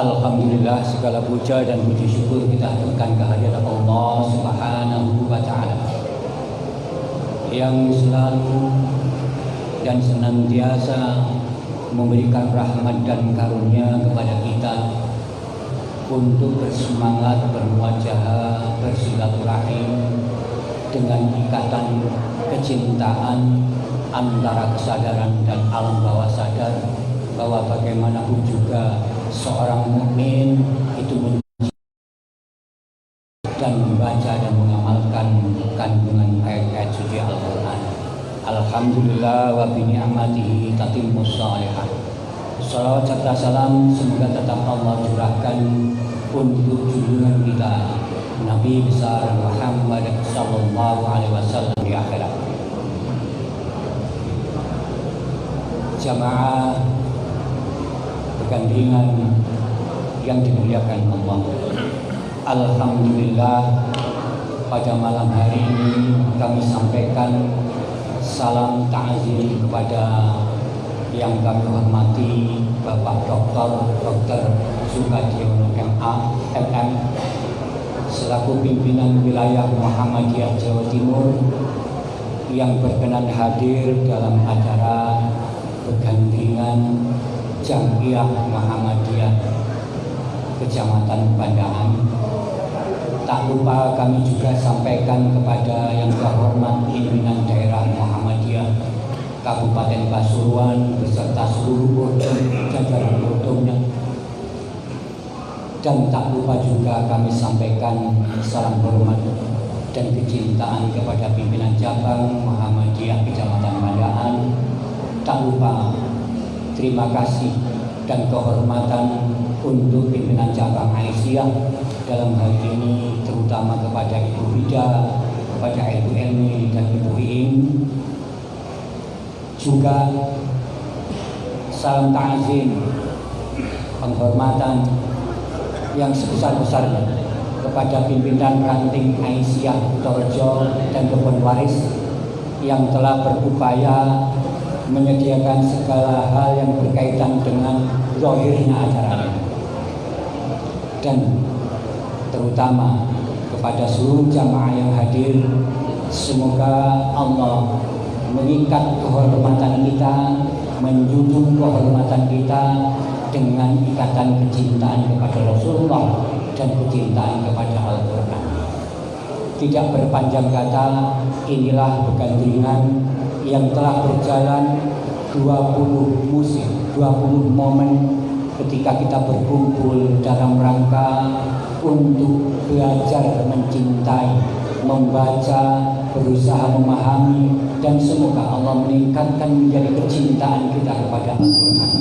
Alhamdulillah, segala puja dan puji syukur kita haturkan kehadirat Allah Subhanahu wa Ta'ala yang selalu dan senantiasa memberikan rahmat dan karunia kepada kita untuk bersemangat, bermuajahah, bersilaturahim dengan ikatan kecintaan antara kesadaran dan alam bawah sadar bahwa bagaimanapun juga seorang mukmin itu dan membaca dan mengamalkan kandungan ayat-ayat suci Al-Quran. Alhamdulillah wa bi ni'matihi tatimmus shalihat. Salawat serta salam semoga tetap Allah curahkan untuk junjungan kita Nabi besar Muhammad sallallahu alaihi wasallam di akhirat. Jamaah bergandengan yang dimuliakan Allah. Alhamdulillah, pada malam hari ini kami sampaikan salam ta'zim kepada yang kami hormati Bapak Dr. Sukadiono MM selaku pimpinan wilayah Muhammadiyah Jawa Timur yang berkenan hadir dalam acara bergandengan Jam'iyah Muhammadiyah Kecamatan Pandaan. Tak lupa kami juga sampaikan kepada yang terhormat pimpinan daerah Muhammadiyah Kabupaten Pasuruan beserta seluruh jajaran utuhnya. Dan tak lupa juga kami sampaikan salam hormat dan kecintaan kepada pimpinan cabang Muhammadiyah Kecamatan Pandaan. Tak lupa terima kasih dan kehormatan untuk pimpinan cabang Aisyah dalam hal ini terutama kepada Ibu Bida, kepada Ibu Elmi dan Ibu Iin. Juga salam ta'zim penghormatan yang sebesar-besarnya kepada pimpinan ranting Aisyah Torjo dan Kebun Waris yang telah berupaya menyediakan segala hal yang berkaitan dengan zahirnya acara ini, dan terutama kepada seluruh jamaah yang hadir. Semoga Allah mengikat kehormatan kita, menjunjung kehormatan kita dengan ikatan kecintaan kepada Rasulullah dan kecintaan kepada Al-Quran. Tidak berpanjang kata, inilah bergandengan yang telah berjalan 20 musim, 20 momen ketika kita berkumpul dalam rangka untuk belajar mencintai, membaca, berusaha memahami, dan semoga Allah meningkatkan menjadi kecintaan kita kepada Al-Quran.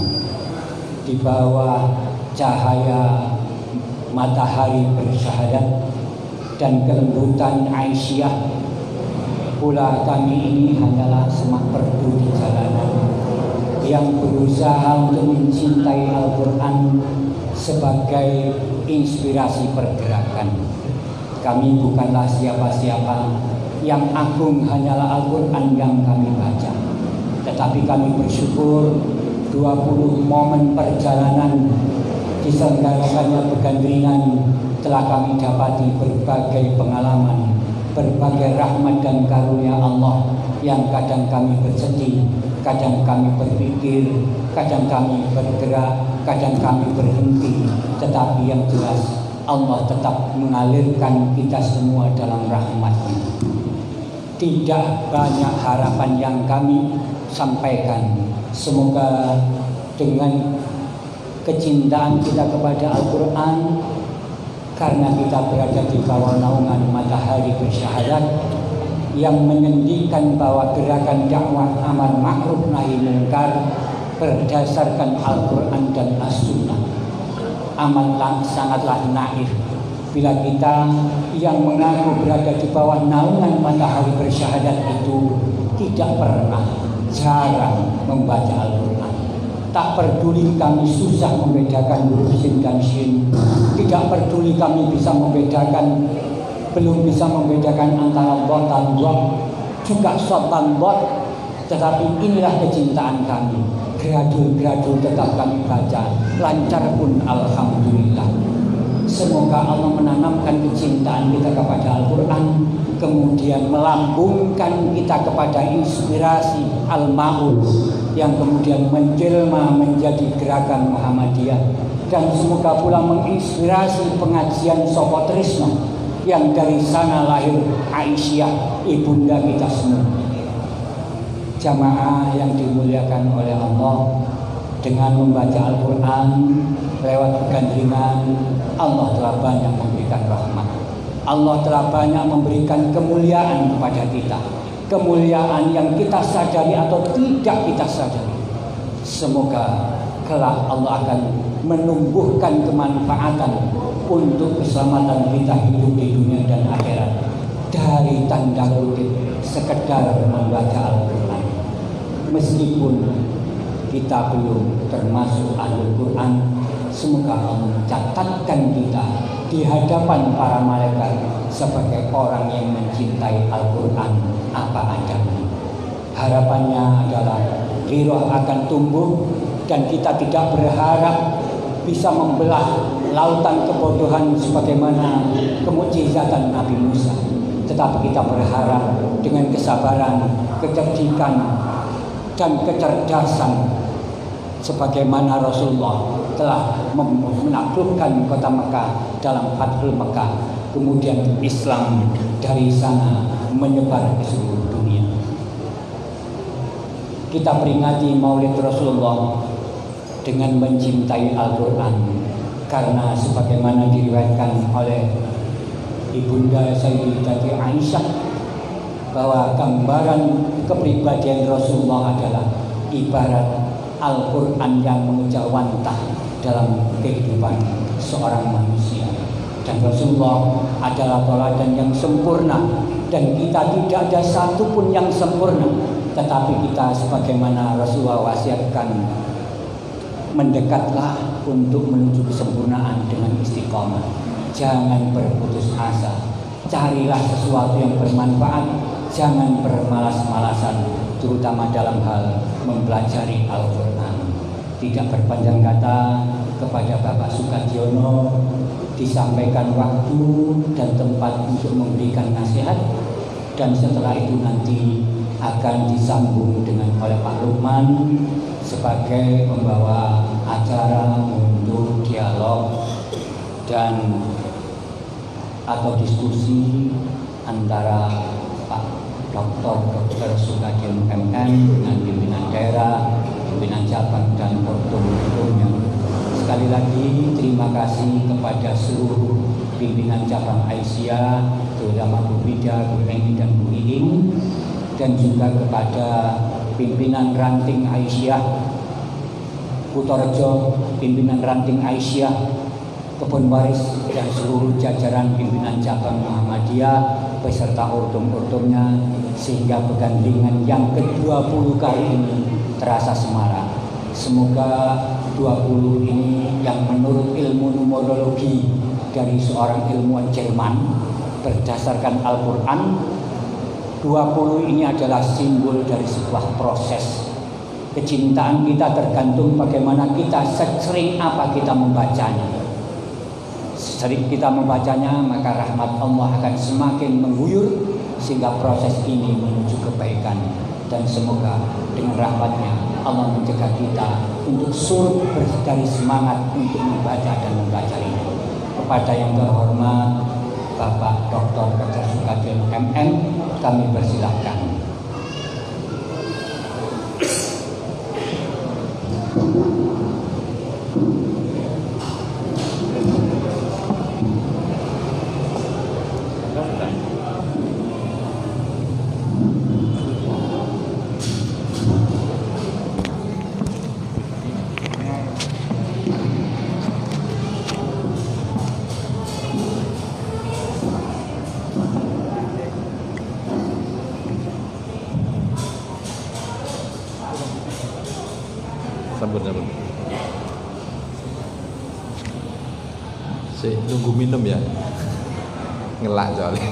Di bawah cahaya matahari bersyahadat dan kelembutan Aisyah Pula kami ini hanyalah semak perdu di jalanan yang berusaha untuk mencintai Al-Quran sebagai inspirasi pergerakan. Kami bukanlah siapa-siapa, yang agung hanyalah Al-Quran yang kami baca. Tetapi kami bersyukur 20 momen perjalanan diselenggarakannya Begandringan telah kami dapati berbagai pengalaman, berbagai rahmat dan karunia Allah yang kadang kami bersedih, kadang kami berpikir, kadang kami bergerak, kadang kami berhenti. Tetapi yang jelas Allah tetap mengalirkan kita semua dalam rahmat-Nya. Tidak banyak harapan yang kami sampaikan. Semoga dengan kecintaan kita kepada Al-Quran, karena kita berada di bawah naungan matahari bersyahadat yang menyendikan bahwa gerakan dakwah amar ma'ruf nahi munkar berdasarkan Al-Quran dan As-Sunnah amat sangatlah naif bila kita yang mengaku berada di bawah naungan matahari bersyahadat itu tidak pernah, jarang membaca Al-Quran. Tak peduli kami susah membedakan huruf sin dan shin, tidak peduli kami belum bisa membedakan antara dot dan dot, juga shot dan dot, tetapi inilah kecintaan kami. Gradul-gradul tetap kami baca, lancar pun alhamdulillah. Semoga Allah menanamkan kecintaan kita kepada Al-Quran, kemudian melambungkan kita kepada inspirasi Al-Ma'un yang kemudian menjelma menjadi gerakan Muhammadiyah, dan semoga pula menginspirasi pengajian Soko Trisno yang dari sana lahir Aisyah, ibunda kita semua. Jamaah yang dimuliakan oleh Allah, dengan membaca Al-Quran lewat Begandringan, Allah telah banyak memberikan rahmat. Allah telah banyak memberikan kemuliaan kepada kita, kemuliaan yang kita sadari atau tidak kita sadari. Semoga kelak Allah akan menumbuhkan kemanfaatan untuk keselamatan kita hidup di dunia dan akhirat dari tanda kutip sekedar membaca Al-Quran. Meskipun kita belum termasuk Ahlul Quran, semoga Allah mencatatkan kita di hadapan para malaikat sebagai orang yang mencintai Al-Quran apa adanya. Harapannya adalah ghirah akan tumbuh dan kita tidak berharap bisa membelah lautan kebodohan sebagaimana kemukjizatan Nabi Musa. Tetapi kita berharap dengan kesabaran, kecerdikan, dan kecerdasan sebagaimana Rasulullah telah menaklukkan kota Mekah dalam Fathul Mekah, kemudian Islam dari sana menyebar ke seluruh dunia. Kita peringati Maulid Rasulullah dengan mencintai Al-Quran, karena sebagaimana diriwayatkan oleh Ibunda Sayyidatina Aisyah bahwa gambaran kepribadian Rasulullah adalah ibarat Al-Quran yang mengejawantah dalam kehidupan seorang manusia. Dan Rasulullah adalah teladan yang sempurna, dan kita tidak ada satupun yang sempurna. Tetapi kita sebagaimana Rasulullah wasiatkan, mendekatlah untuk menuju kesempurnaan dengan istiqomah. Jangan berputus asa, carilah sesuatu yang bermanfaat, jangan bermalas-malasan, terutama dalam hal mempelajari Al-Quran. Tidak berpanjang kata, kepada Bapak Sukadiono disampaikan waktu dan tempat untuk memberikan nasihat, dan setelah itu nanti akan disambung dengan oleh Pak Lukman sebagai pembawa acara untuk dialog dan atau diskusi antara Pak Dr. Sukadiono MM dengan pimpinan daerah, pimpinan cabang dan forum-forumnya. Sekali lagi terima kasih kepada seluruh pimpinan cabang Aisyah, terutama Bu Bida, Bu Eni dan Bu Iing, dan juga kepada pimpinan ranting Aisyah Kutorejo, pimpinan ranting Aisyah Kebun Waris dan seluruh jajaran pimpinan cabang Muhammadiyah beserta urtum-urtumnya, sehingga pegantingan yang ke-20 kali ini terasa semarak. Semoga 20 ini yang menurut ilmu numerologi dari seorang ilmuwan Jerman berdasarkan Al-Quran, 20 ini adalah simbol dari sebuah proses. Kecintaan kita tergantung bagaimana kita, sering apa kita membacanya. Sering kita membacanya, maka rahmat Allah akan semakin mengguyur sehingga proses ini menuju kebaikan. Dan semoga dengan rahmatnya Allah mencegah kita untuk surut dari semangat untuk membaca dan membaca ini. Kepada yang terhormat Bapak Dr. Dr. Sukadil MM, kami persilahkan. Sambut. Si nunggu minum ya. Ngelak soalnya.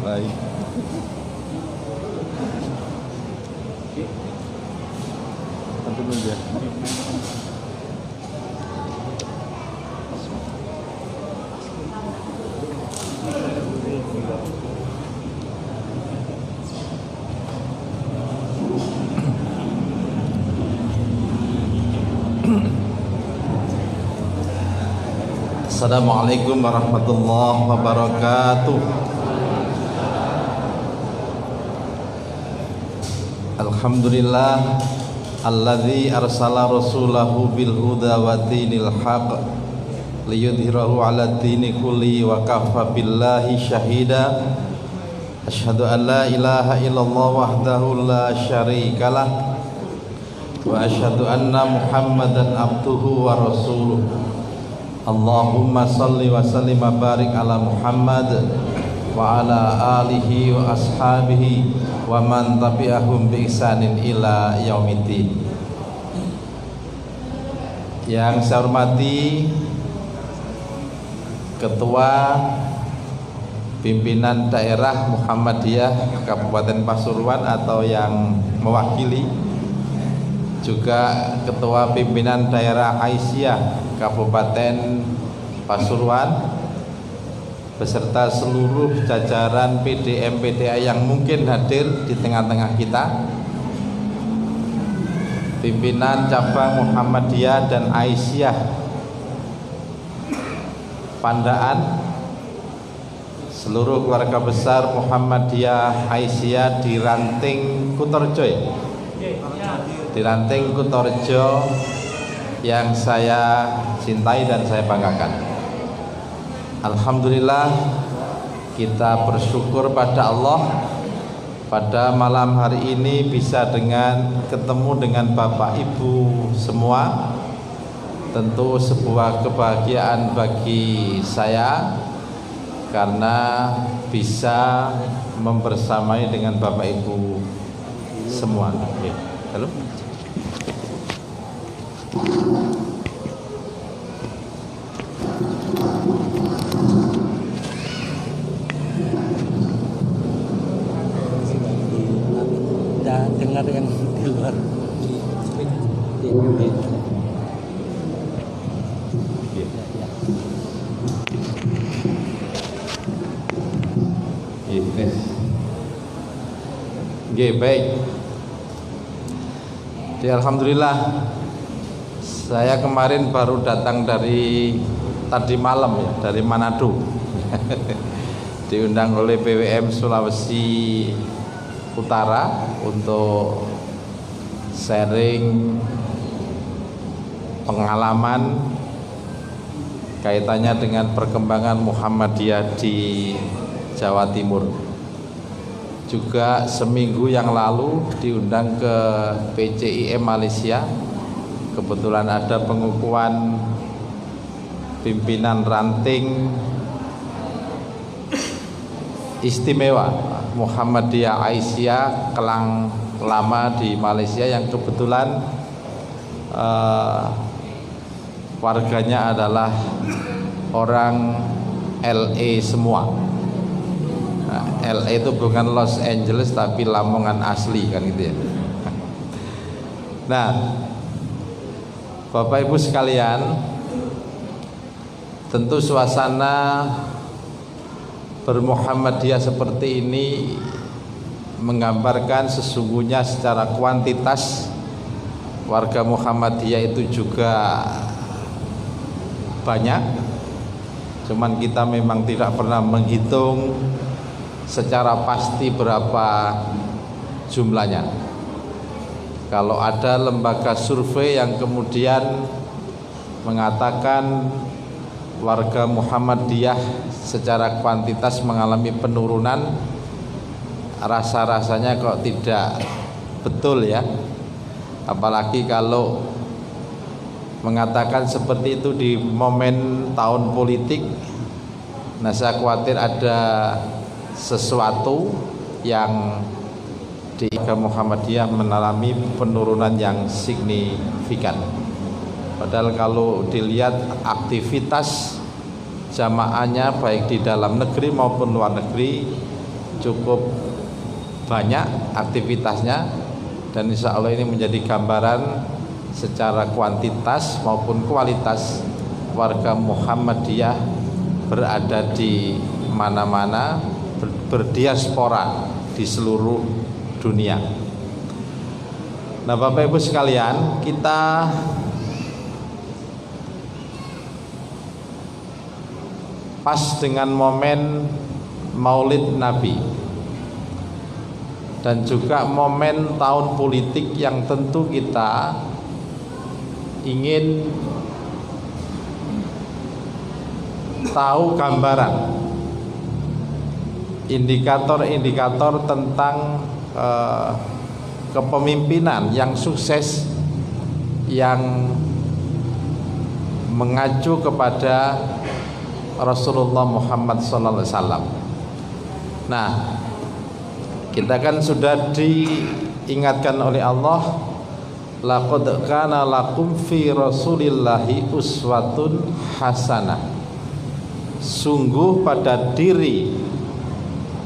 Baik. Sambut nunggu ya. Assalamualaikum warahmatullahi wabarakatuh. Alhamdulillah alladzi arsala rasulahu bil huda wa dinil haq liyudhhirahu 'ala dini kulli wa kafa billahi syahida. Asyhadu an la ilaha illallah wahdahu la syarikalah wa asyhadu anna Muhammadan abduhu wa rasuluh. Allahumma salli wa sallim wa barik ala Muhammad wa ala alihi wa ashabihi wa man tabi'ahum bi ihsanin ila yaumiddin. Yang saya hormati Ketua Pimpinan Daerah Muhammadiyah Kabupaten Pasuruan atau yang mewakili, juga Ketua Pimpinan Daerah Aisyah Kabupaten Pasuruan beserta seluruh jajaran PDM PDA yang mungkin hadir di tengah-tengah kita, pimpinan cabang Muhammadiyah dan Aisyah Pandaan, seluruh keluarga besar Muhammadiyah Aisyah di Ranting Kutorjo, di Ranting Kutorjo yang saya cintai dan saya banggakan. Alhamdulillah, kita bersyukur pada Allah pada malam hari ini bisa ketemu dengan Bapak Ibu semua. Tentu sebuah kebahagiaan bagi saya karena bisa membersamai dengan Bapak Ibu semua. Halo. Dengar yang di luar. Baik. Jadi alhamdulillah, saya kemarin baru datang dari tadi malam ya, dari Manado. Diundang oleh PWM Sulawesi Utara untuk sharing pengalaman kaitannya dengan perkembangan Muhammadiyah di Jawa Timur. juga seminggu yang lalu diundang ke PCIM Malaysia. Kebetulan ada pengukuhan pimpinan ranting istimewa Muhammadiyah Aisyah Kelang Lama di Malaysia, yang kebetulan warganya adalah orang LA semua. Nah, LA itu bukan Los Angeles tapi Lamongan asli kan gitu ya. Nah, Bapak Ibu sekalian, tentu suasana bermuhammadiyah seperti ini menggambarkan sesungguhnya secara kuantitas warga Muhammadiyah itu juga banyak. Cuman kita memang tidak pernah menghitung secara pasti berapa jumlahnya. Kalau ada lembaga survei yang kemudian mengatakan warga Muhammadiyah secara kuantitas mengalami penurunan, rasa-rasanya kok tidak betul ya. Apalagi kalau mengatakan seperti itu di momen tahun politik. Nah, saya khawatir ada sesuatu yang di Muhammadiyah mengalami penurunan yang signifikan. Padahal kalau dilihat aktivitas jamaahnya baik di dalam negeri maupun luar negeri cukup banyak aktivitasnya, dan insya Allah ini menjadi gambaran secara kuantitas maupun kualitas warga Muhammadiyah berada di mana-mana, berdiaspora di seluruh dunia. Nah, Bapak Ibu sekalian, kita pas dengan momen Maulid Nabi dan juga momen tahun politik yang tentu kita ingin tahu gambaran indikator-indikator tentang kepemimpinan yang sukses, yang mengacu kepada Rasulullah Muhammad SAW. Nah, kita kan sudah diingatkan oleh Allah, laqad kana lakum fi rasulillahi uswatun hasanah. Sungguh pada diri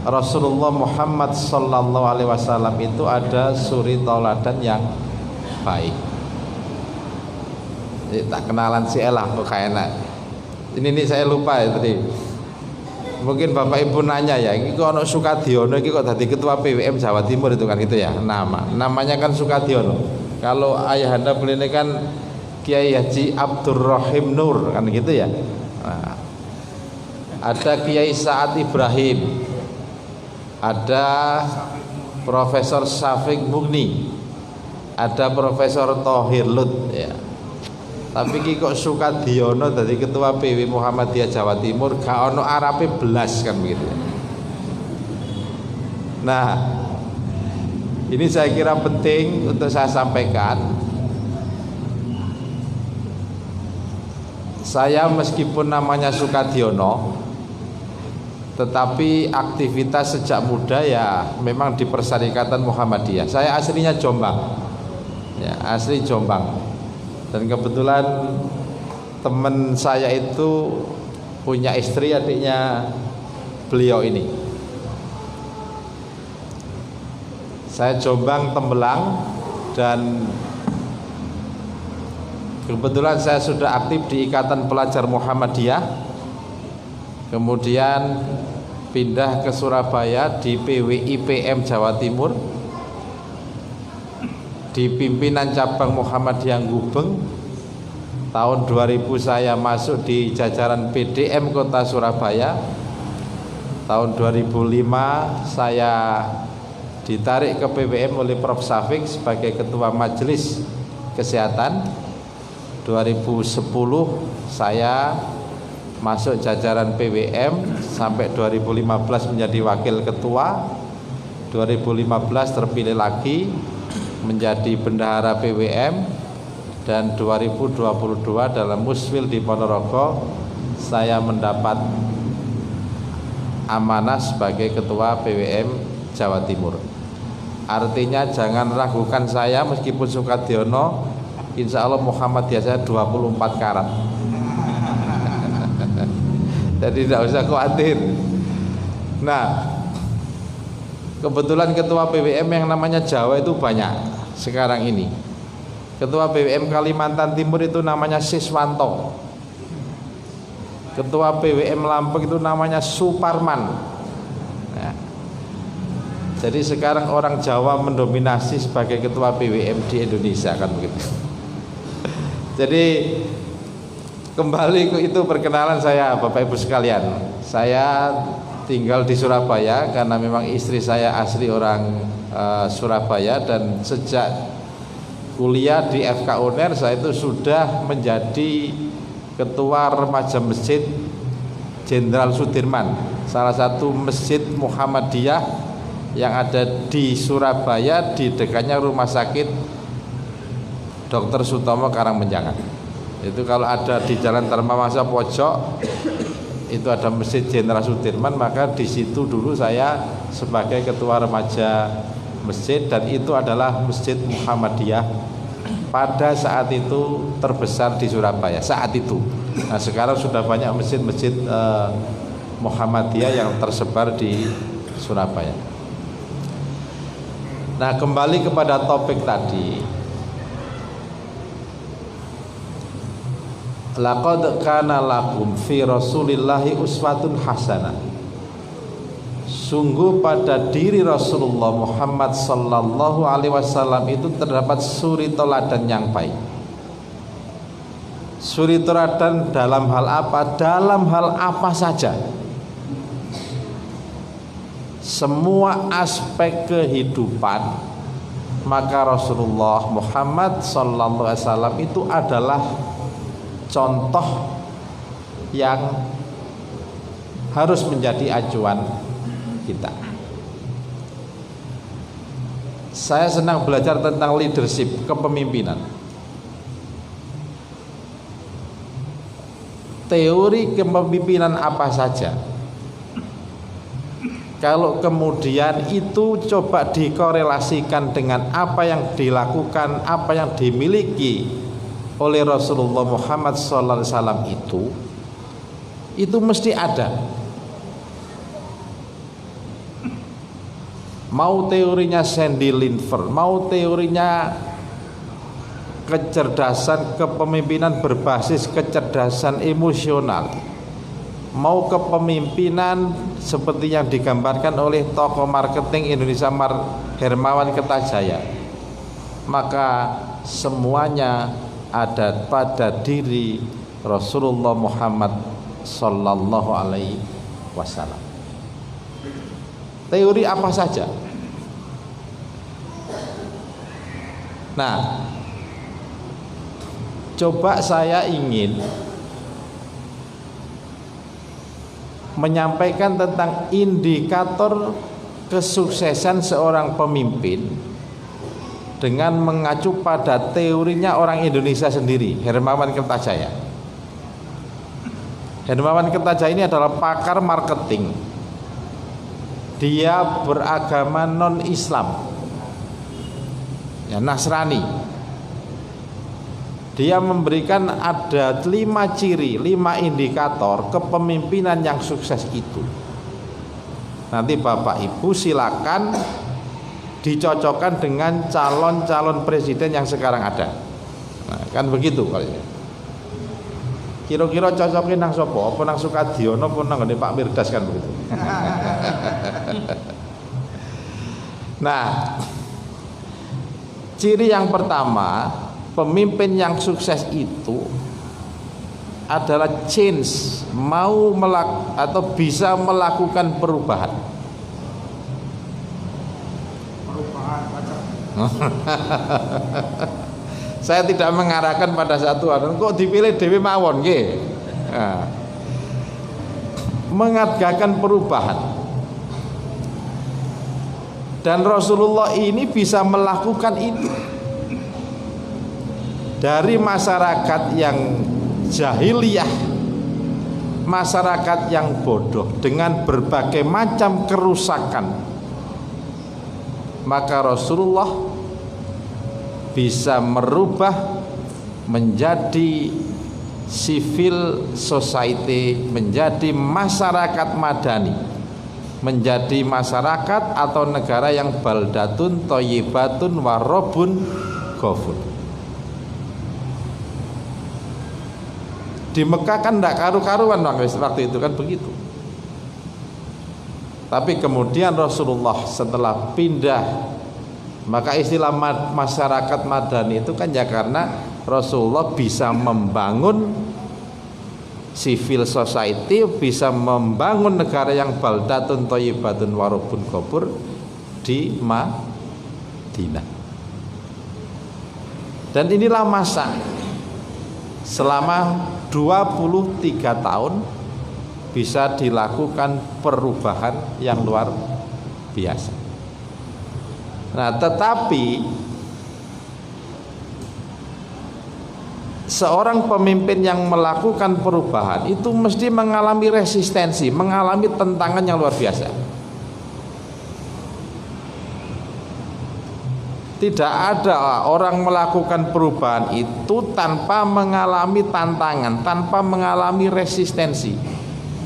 Rasulullah Muhammad sallallahu alaihi wasallam itu ada suri tauladan yang baik. Tak kenalan si Elah kok kayaknya. Ini saya lupa ya tadi. Mungkin Bapak Ibu nanya ya, ini kok ono Sukadiono iki kok dadi ketua PWM Jawa Timur itu kan gitu ya. Namanya kan Sukadiono. Kalau ayahanda beliau kan Kiai Haji Abdurrahim Nur kan gitu ya. Nah, ada Kiai Sa'ad Ibrahim, ada Profesor Syafiq Mugni, ada Profesor Thohir Lut ya. Tapi ki kok Sukadiono dari ketua PW Muhammadiyah Jawa Timur gak ono Arabe belas kan begitu ya. Nah, ini saya kira penting untuk saya sampaikan. Saya meskipun namanya Sukadiono, tetapi aktivitas sejak muda ya memang di Persyarikatan Muhammadiyah. Saya aslinya Jombang ya, asli Jombang. Dan kebetulan teman saya itu punya istri, adiknya beliau ini. Saya Jombang Tembelang, dan kebetulan saya sudah aktif di Ikatan Pelajar Muhammadiyah. Kemudian pindah ke Surabaya di PWIPM Jawa Timur, di pimpinan cabang Muhammadiyah Gubeng. Tahun 2000 saya masuk di jajaran PDM Kota Surabaya. Tahun 2005 saya ditarik ke PWM oleh Prof. Syafiq sebagai Ketua Majelis Kesehatan. 2010 saya masuk jajaran PWM sampai 2015 menjadi Wakil Ketua. 2015 terpilih lagi menjadi bendahara PWM, dan 2022 dalam Musfil di Ponorogo saya mendapat amanah sebagai ketua PWM Jawa Timur. Artinya jangan ragukan saya, meskipun Sukadiono, insya Allah Muhammadiyah saya 24 karat. Jadi tidak usah khawatir. Nah, kebetulan ketua PWM yang namanya Jawa itu banyak sekarang ini. Ketua PWM Kalimantan Timur itu namanya Siswanto. Ketua PWM Lampung itu namanya Suparman. Nah, jadi sekarang orang Jawa mendominasi sebagai ketua PWM di Indonesia, kan begitu. Jadi kembali ke itu perkenalan saya, Bapak Ibu sekalian. Saya tinggal di Surabaya karena memang istri saya asli orang Surabaya, dan sejak kuliah di FK UNER saya itu sudah menjadi ketua remaja Masjid Jenderal Sudirman, salah satu masjid Muhammadiyah yang ada di Surabaya, di dekatnya Rumah Sakit Dr. Sutomo Karangmenjangan. Itu kalau ada di Jalan Dharmawangsa pojok itu ada Masjid Jenderal Sudirman, maka di situ dulu saya sebagai ketua remaja masjid, dan itu adalah Masjid Muhammadiyah pada saat itu terbesar di Surabaya saat itu. Nah, sekarang sudah banyak masjid-masjid Muhammadiyah yang tersebar di Surabaya. Nah, kembali kepada topik tadi. Laqad kana lakum fi Rasulillahi uswatun hasanah. Sungguh pada diri Rasulullah Muhammad sallallahu alaihi wasallam itu terdapat suri teladan yang baik. Suri teladan dalam hal apa? Dalam hal apa saja. Semua aspek kehidupan, maka Rasulullah Muhammad sallallahu alaihi wasallam itu adalah contoh yang harus menjadi acuan kita. Saya senang belajar tentang leadership, kepemimpinan. Teori kepemimpinan apa saja, kalau kemudian itu coba dikorelasikan dengan apa yang dilakukan, apa yang dimiliki oleh Rasulullah Muhammad SAW, itu mesti ada. Mau teorinya Sandy Linfer, mau teorinya kecerdasan kepemimpinan berbasis kecerdasan emosional, mau kepemimpinan seperti yang digambarkan oleh tokoh marketing Indonesia Hermawan Kertajaya, maka semuanya ada pada diri Rasulullah Muhammad sallallahu alaihi wasallam. Teori apa saja. Nah, coba saya ingin menyampaikan tentang indikator kesuksesan seorang pemimpin dengan mengacu pada teorinya orang Indonesia sendiri, Hermawan Kertajaya. Hermawan Kertajaya ini adalah pakar marketing. Dia beragama non-Islam, ya, Nasrani. Dia memberikan ada 5 ciri, 5 indikator kepemimpinan yang sukses itu. Nanti Bapak Ibu silakan dicocokkan dengan calon-calon presiden yang sekarang ada. Nah, kan begitu kalian. Kira-kira cocokin nang sapa? Apa nang Sukadiono apa nang ngene Pak Mirdas, kan begitu. Nah, ciri yang pertama, pemimpin yang sukses itu adalah change, mau atau bisa melakukan perubahan. Saya tidak mengarahkan pada satu hal. Kok dipilih Dewi mawon nggih. Nah, mengadakan perubahan. Dan Rasulullah ini bisa melakukan itu. Dari masyarakat yang jahiliyah, masyarakat yang bodoh dengan berbagai macam kerusakan, maka Rasulullah bisa merubah menjadi civil society, menjadi masyarakat madani, menjadi masyarakat atau negara yang baldatun thayyibatun warobun ghafur. Di Mekah kan tidak karu-karuan waktu itu kan begitu. Tapi kemudian Rasulullah setelah pindah, maka istilah masyarakat madani itu kan ya karena Rasulullah bisa membangun civil society, bisa membangun negara yang baldatun thayyibatun warobun ghafur di Madinah. Dan inilah masa selama 23 tahun bisa dilakukan perubahan yang luar biasa. Nah, tetapi seorang pemimpin yang melakukan perubahan itu mesti mengalami resistensi, mengalami tentangan yang luar biasa. Tidak ada orang melakukan perubahan itu tanpa mengalami tantangan, tanpa mengalami resistensi.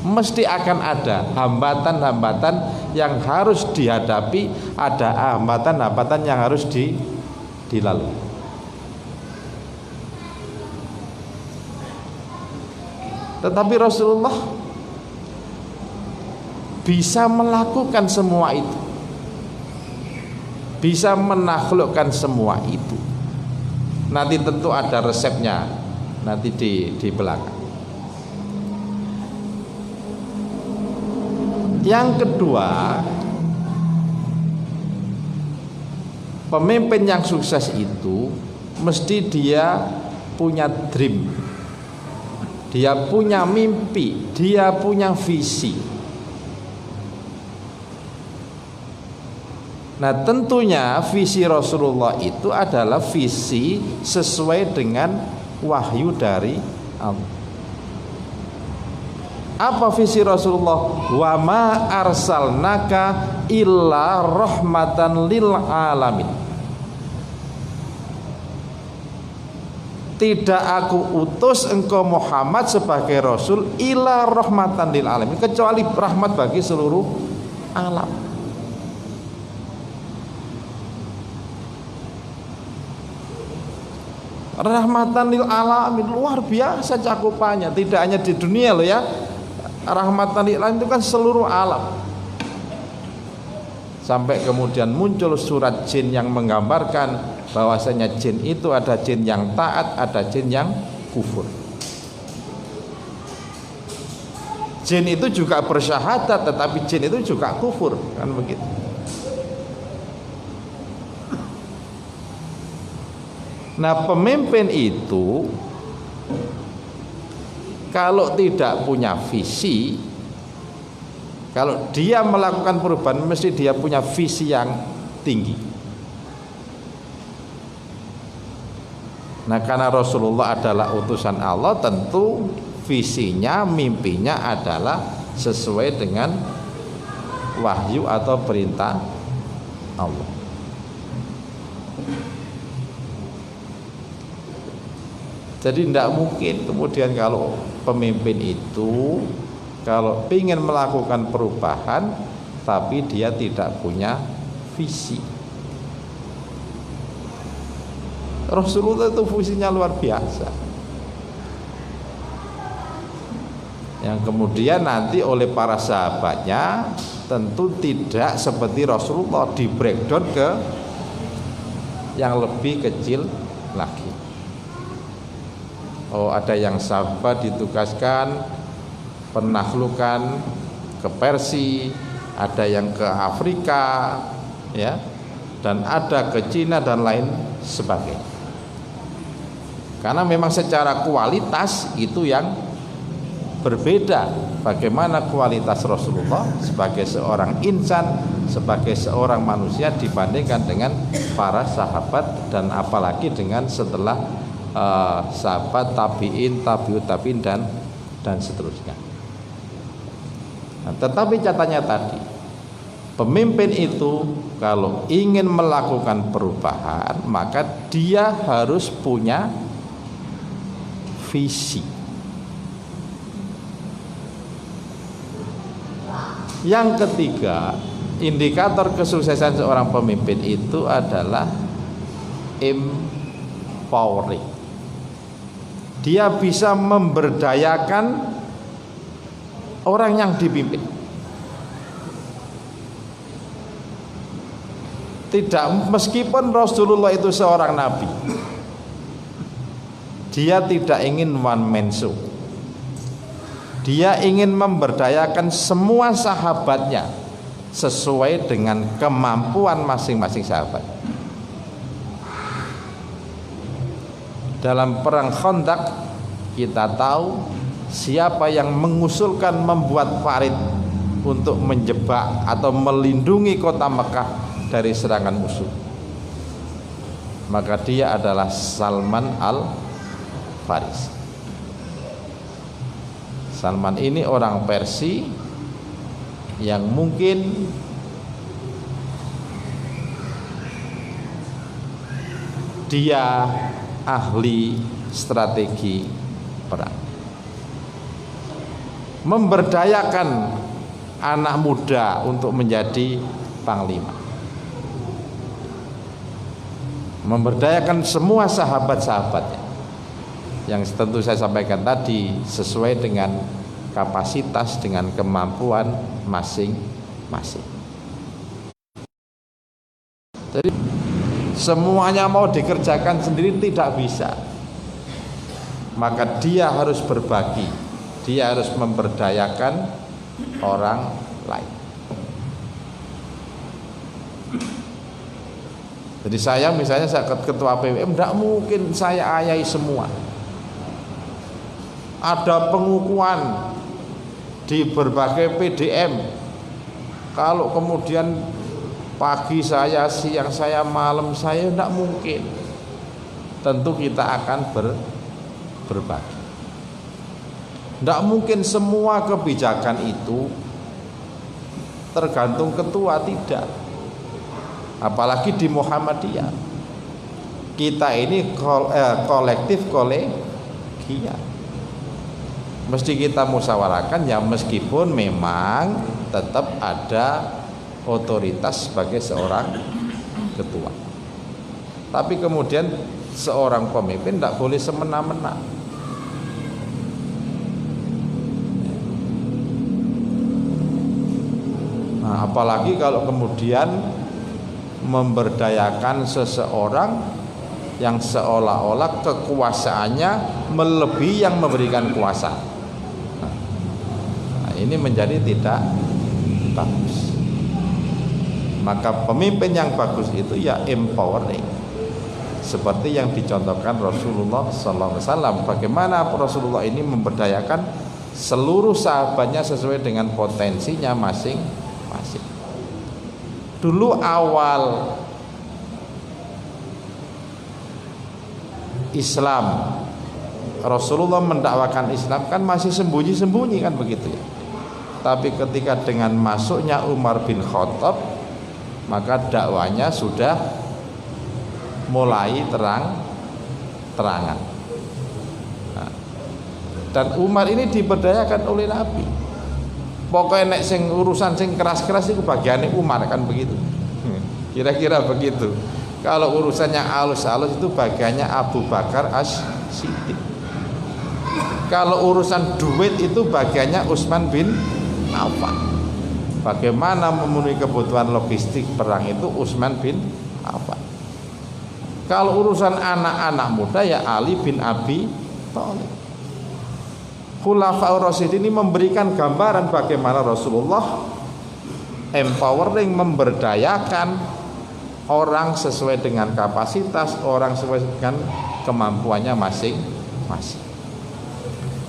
Mesti akan ada hambatan-hambatan yang harus dihadapi, ada hambatan-hambatan yang harus dilalui. Tetapi Rasulullah bisa melakukan semua itu, bisa menaklukkan semua itu. Nanti tentu ada resepnya nanti di belakang. Yang kedua, pemimpin yang sukses itu mesti dia punya dream, dia punya mimpi, dia punya visi. Nah, tentunya visi Rasulullah itu adalah visi sesuai dengan wahyu dari Allah. Apa visi Rasulullah? Wa ma arsalnaka illa rahmatan lil alamin. Tidak aku utus engkau Muhammad sebagai Rasul illa rahmatan lil alamin, kecuali rahmat bagi seluruh alam. Rahmatan lil alamin, luar biasa cakupannya. Tidak hanya di dunia loh ya. Rahmatan lil alamin itu kan seluruh alam. Sampai kemudian muncul surat jin yang menggambarkan bahwasanya jin itu ada jin yang taat, ada jin yang kufur. Jin itu juga bersyahadat, tetapi jin itu juga kufur, kan begitu. Nah, pemimpin itu kalau tidak punya visi, kalau dia melakukan perubahan mesti dia punya visi yang tinggi. Nah, karena Rasulullah adalah utusan Allah, tentu visinya, mimpinya adalah sesuai dengan wahyu atau perintah Allah. Jadi tidak mungkin kemudian kalau pemimpin itu kalau ingin melakukan perubahan tapi dia tidak punya visi. Rasulullah itu visinya luar biasa, yang kemudian nanti oleh para sahabatnya tentu tidak seperti Rasulullah, di breakdown ke yang lebih kecil lagi. Oh, ada yang sahabat ditugaskan penaklukan ke Persia, ada yang ke Afrika, ya, dan ada ke Cina dan lain sebagainya. Karena memang secara kualitas itu yang berbeda bagaimana kualitas Rasulullah sebagai seorang insan, sebagai seorang manusia dibandingkan dengan para sahabat dan apalagi dengan setelah sahabat, tabi'in, tabi'ut tabi'in dan seterusnya. Nah, tetapi catatannya tadi, pemimpin itu kalau ingin melakukan perubahan maka dia harus punya visi. Yang ketiga, indikator kesuksesan seorang pemimpin itu adalah empowering. Dia bisa memberdayakan orang yang dipimpin. Tidak, meskipun Rasulullah itu seorang nabi, dia tidak ingin one man show. Dia ingin memberdayakan semua sahabatnya sesuai dengan kemampuan masing-masing sahabat. Dalam perang Khandaq kita tahu siapa yang mengusulkan membuat parit untuk menjebak atau melindungi kota Mekah dari serangan musuh. Maka dia adalah Salman Al-Farisi. Salman ini orang Persia yang mungkin dia ahli strategi perang, memberdayakan anak muda untuk menjadi panglima, memberdayakan semua sahabat-sahabatnya yang tentu saya sampaikan tadi sesuai dengan kapasitas, dengan kemampuan masing-masing. Jadi semuanya mau dikerjakan sendiri tidak bisa. Maka dia harus berbagi, dia harus memberdayakan orang lain. Jadi saya misalnya saya ketua PWM, tidak mungkin saya ayai semua. Ada pengukuhan di berbagai PDM. Kalau kemudian pagi saya, siang saya, malam saya, tidak mungkin. Tentu kita akan berbagi. Tidak mungkin semua kebijakan itu tergantung ketua, tidak. Apalagi di Muhammadiyah, kita ini kolektif kolegial. Mesti kita musyawarahkan ya, meskipun memang tetap ada otoritas sebagai seorang ketua. Tapi kemudian seorang pemimpin tidak boleh semena-mena. Nah, apalagi kalau kemudian memberdayakan seseorang yang seolah-olah kekuasaannya melebihi yang memberikan kuasa. Nah, ini menjadi tidak bagus. Maka pemimpin yang bagus itu ya empowering, seperti yang dicontohkan Rasulullah SAW. Bagaimana Rasulullah ini memberdayakan seluruh sahabatnya sesuai dengan potensinya masing-masing. Dulu awal Islam, Rasulullah mendakwakan Islam kan masih sembunyi-sembunyi kan begitu ya. Tapi ketika dengan masuknya Umar bin Khattab, maka dakwanya sudah mulai terang-terangan. Nah, dan Umar ini diberdayakan oleh Nabi. Pokoknya nek sing urusan sing keras-keras itu bagiannya Umar kan begitu. Kira-kira begitu. Kalau urusannya halus-halus itu bagiannya Abu Bakar As-Siddiq. Kalau urusan duit itu bagiannya Utsman bin Affan. Bagaimana memenuhi kebutuhan logistik perang itu Utsman bin Affan. Kalau urusan anak-anak muda ya Ali bin Abi Thalib. Khulafaur Rasyidin ini memberikan gambaran bagaimana Rasulullah empowering, memberdayakan orang sesuai dengan kapasitas, orang sesuai dengan kemampuannya masing-masing.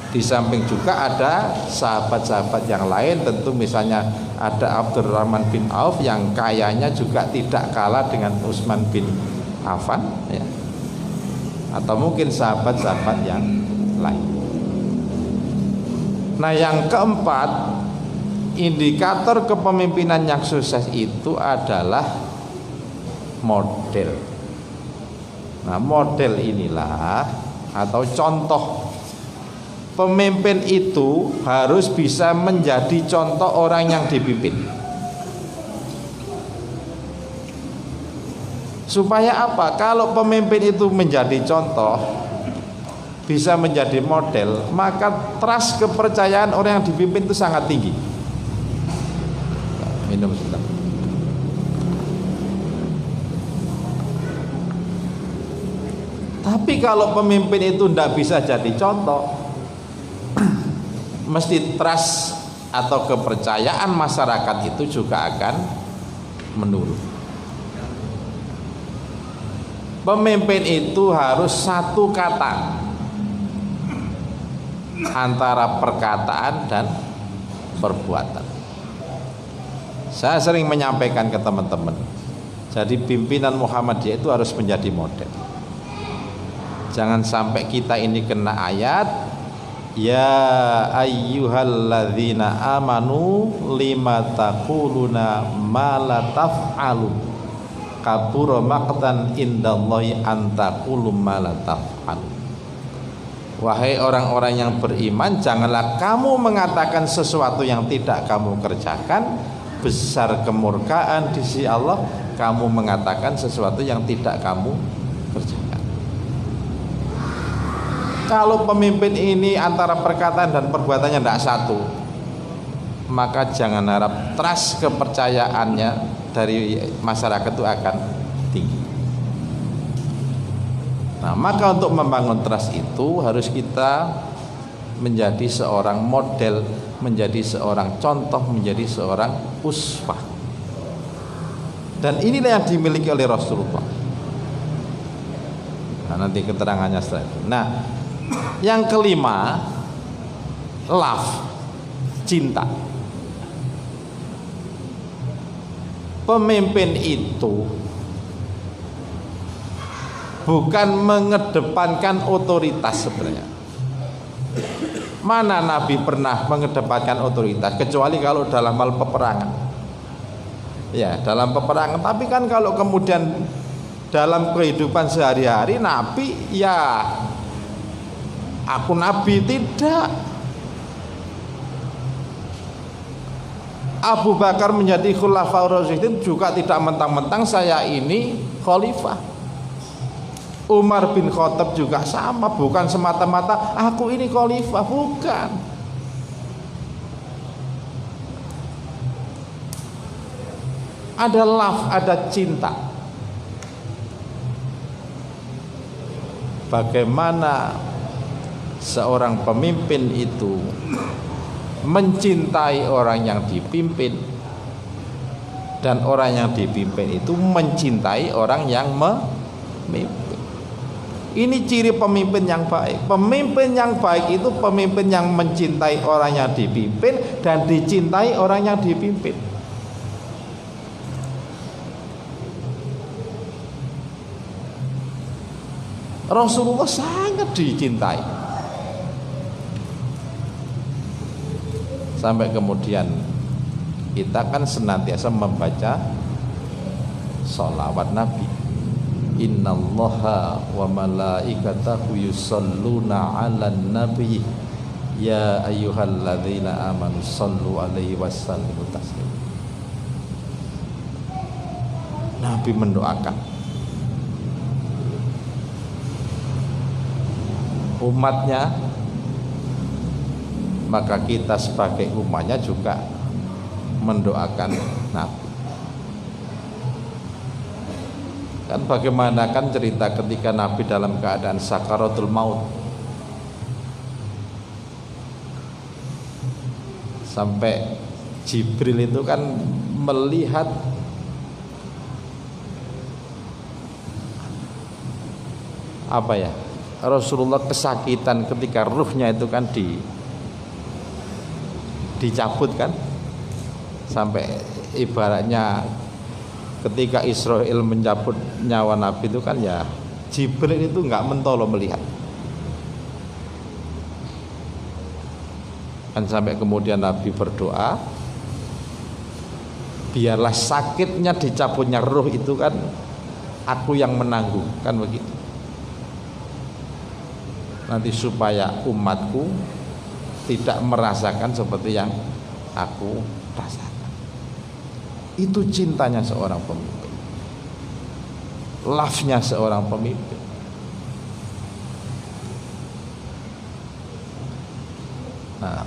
Di samping juga ada sahabat-sahabat yang lain, tentu misalnya ada Abdurrahman bin Auf yang kayanya juga tidak kalah dengan Utsman bin Affan ya. Atau mungkin sahabat-sahabat yang lain. Nah, yang keempat, indikator kepemimpinan yang sukses itu adalah model. Nah, model inilah atau contoh pemimpin itu harus bisa menjadi contoh orang yang dipimpin. Supaya apa? Kalau pemimpin itu menjadi contoh, bisa menjadi model, maka trust kepercayaan orang yang dipimpin itu sangat tinggi. Minum sebentar. Tapi kalau pemimpin itu tidak bisa jadi contoh, mesti trust atau kepercayaan masyarakat itu juga akan menurun. Pemimpin itu harus satu kata antara perkataan dan perbuatan. Saya sering menyampaikan ke teman-teman, jadi pimpinan Muhammadiyah itu harus menjadi model. Jangan sampai kita ini kena ayat ya ayyuhalladzina amanu lima taquluna ma la taf'alun kabura maqtan indallahi an taqulu ma la taf'alun. Wahai orang-orang yang beriman, janganlah kamu mengatakan sesuatu yang tidak kamu kerjakan, besar kemurkaan di sisi Allah kamu mengatakan sesuatu yang tidak kamu kerjakan. Kalau pemimpin ini antara perkataan dan perbuatannya tidak satu, maka jangan harap trust kepercayaannya dari masyarakat itu akan tinggi. Nah, maka untuk membangun trust itu harus kita menjadi seorang model, menjadi seorang contoh, menjadi seorang uswah. Dan inilah yang dimiliki oleh Rasulullah. Nah, nanti keterangannya setelah itu. Nah, yang kelima, love, cinta. Pemimpin itu bukan mengedepankan otoritas sebenarnya. Mana Nabi pernah mengedepankan otoritas kecuali kalau dalam hal peperangan. Ya, dalam peperangan. Tapi kan kalau kemudian dalam kehidupan sehari-hari Nabi ya aku Nabi tidak. Abu Bakar menjadi khulafaur rasyidin juga tidak mentang-mentang saya ini khalifah. Umar bin Khattab juga sama, bukan semata-mata aku ini khalifah, bukan. Ada love, ada cinta. Bagaimana seorang pemimpin itu mencintai orang yang dipimpin dan orang yang dipimpin itu mencintai orang yang memimpin. Ini ciri pemimpin yang baik. Pemimpin yang baik itu pemimpin yang mencintai orang yang dipimpin dan dicintai orang yang dipimpin. Rasulullah sangat dicintai. Sampai kemudian kita kan senantiasa membaca sholawat Nabi. Innallaha wa malaikatahu yusholluna 'alan nabi ya ayyuhalladzina amanu shollu 'alaihi wasallimu taslima. Nabi mendoakan umatnya, maka kita sebagai umatnya juga mendoakan Nabi. Kan bagaimana kan cerita ketika Nabi dalam keadaan sakaratul maut, sampai Jibril itu kan melihat apa ya, Rasulullah kesakitan ketika ruhnya itu kan dicabut kan, sampai ibaratnya ketika Israel mencabut nyawa Nabi itu kan ya Jibril itu nggak mentolo melihat kan, sampai kemudian Nabi berdoa, biarlah sakitnya dicabutnya ruh itu kan aku yang menanggung, kan begitu, nanti supaya umatku tidak merasakan seperti yang aku rasakan. Itu cintanya seorang pemimpin, love-nya seorang pemimpin. Nah,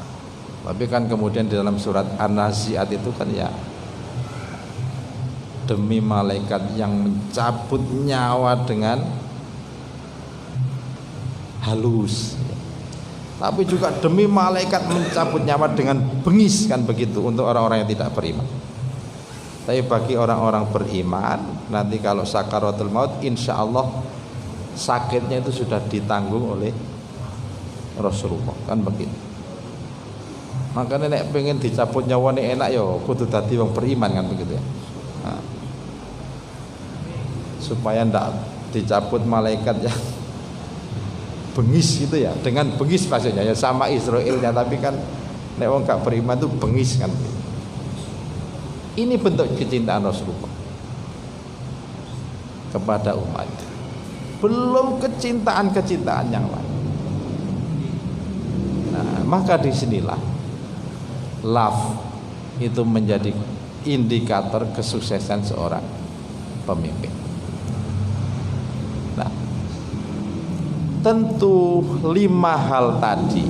tapi kan kemudian di dalam surat An-Nazi'at itu kan ya, demi malaikat yang mencabut nyawa dengan halus, tapi juga demi malaikat mencabut nyawa dengan bengis, kan begitu, untuk orang-orang yang tidak beriman. Tapi bagi orang-orang beriman, nanti kalau sakaratul maut, insya Allah sakitnya itu sudah ditanggung oleh Rasulullah, kan begitu. Makanya nek pengen dicabut nyawa nek enak ya kudu dadi wong beriman, kan begitu ya. Nah, supaya ndak dicabut malaikat yang bengis gitu ya, dengan bengis maksudnya ya sama Israelnya, tapi kan nek wong gak beriman tuh bengis, kan. Ini bentuk kecintaan Rasulullah kepada umat, belum kecintaan yang lain. Nah, maka disinilah love itu menjadi indikator kesuksesan seorang pemimpin. Nah, tentu 5 hal tadi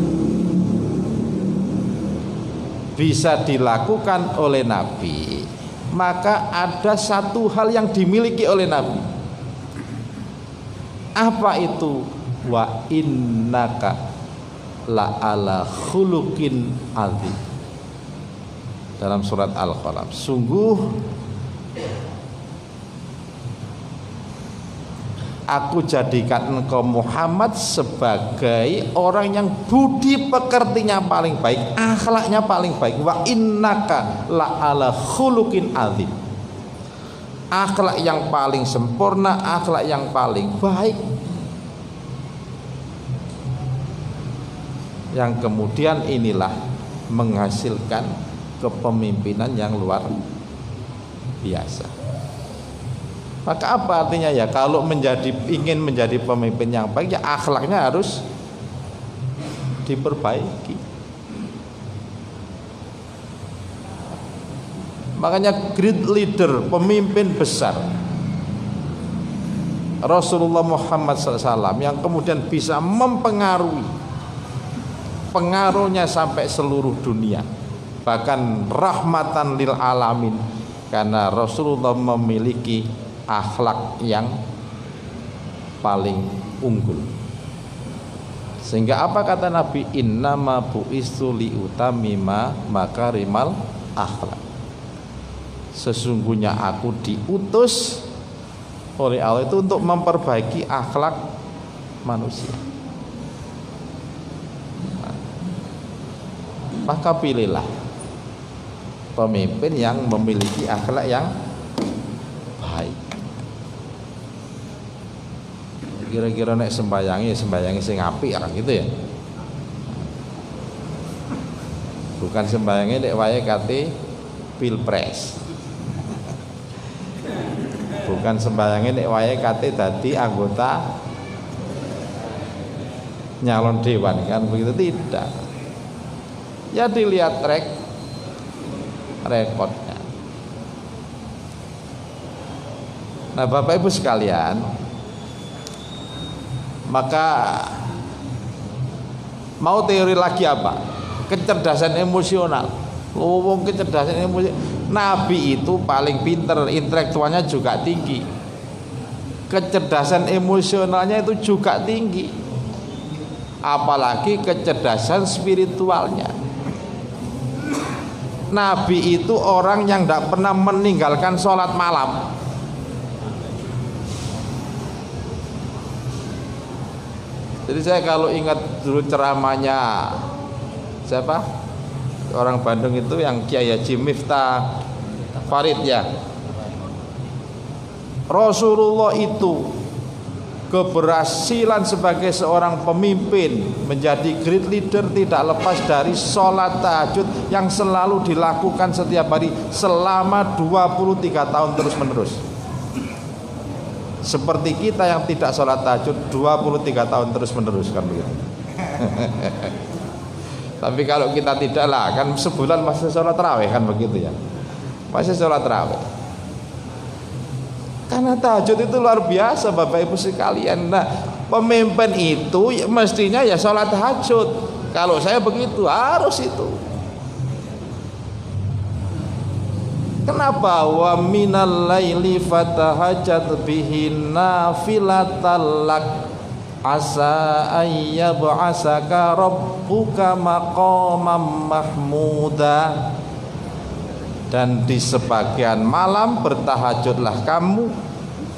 bisa dilakukan oleh Nabi, maka ada satu hal yang dimiliki oleh Nabi. Apa itu? Wa innaka la ala khuluqin azim. Dalam surat Al-Qalam, sungguh aku jadikan engkau Muhammad sebagai orang yang budi pekertinya paling baik, akhlaknya paling baik. Wa innaka la ala khuluqin azim. Akhlak yang paling sempurna, akhlak yang paling baik, yang kemudian inilah menghasilkan kepemimpinan yang luar biasa. Maka apa artinya ya, kalau ingin menjadi pemimpin yang baik ya akhlaknya harus diperbaiki. Makanya great leader, pemimpin besar Rasulullah Muhammad SAW yang kemudian bisa mempengaruhi, pengaruhnya sampai seluruh dunia, bahkan rahmatan lil alamin, karena Rasulullah memiliki akhlak yang paling unggul. Sehingga apa kata Nabi? Innama bu'istu liutamima makarimal akhlak. Sesungguhnya aku diutus oleh Allah itu untuk memperbaiki akhlak manusia. Maka pilihlah pemimpin yang memiliki akhlak yang baik. Kira-kira nek sembayangi sing apik kan gitu ya. Bukan sembayangi nek wae kate pilpres. Bukan sembayangi nek wae kate dadi anggota nyalon dewan, kan begitu, tidak. Ya dilihat rekodnya. Nah, Bapak Ibu sekalian, maka mau teori lagi apa? Kecerdasan emosional. Ngomong kecerdasan emosional, Nabi itu paling pinter, intelektualnya juga tinggi. Kecerdasan emosionalnya itu juga tinggi. Apalagi kecerdasan spiritualnya. Nabi itu orang yang tidak pernah meninggalkan sholat malam. Jadi saya kalau ingat dulu ceramahnya siapa? Orang Bandung itu yang Kiai Haji Miftah Farid ya. Rasulullah itu keberhasilan sebagai seorang pemimpin menjadi great leader tidak lepas dari sholat tahajud yang selalu dilakukan setiap hari selama 23 tahun terus menerus. Seperti kita yang tidak sholat tahajud 23 tahun terus menerus kan begitu. Tapi kalau kita tidak lah kan sebulan masih sholat tarawih kan begitu ya. Masih sholat tarawih. Karena tahajud itu luar biasa Bapak Ibu sekalian. Nah, pemimpin itu mestinya ya sholat tahajud. Kalau saya begitu harus itu. Kenapa? Wa minal laili fatahajjat bihi nafilatan lak asa ayyab'asaka rabbuka maqaman mahmuda. Dan di sebagian malam bertahajudlah kamu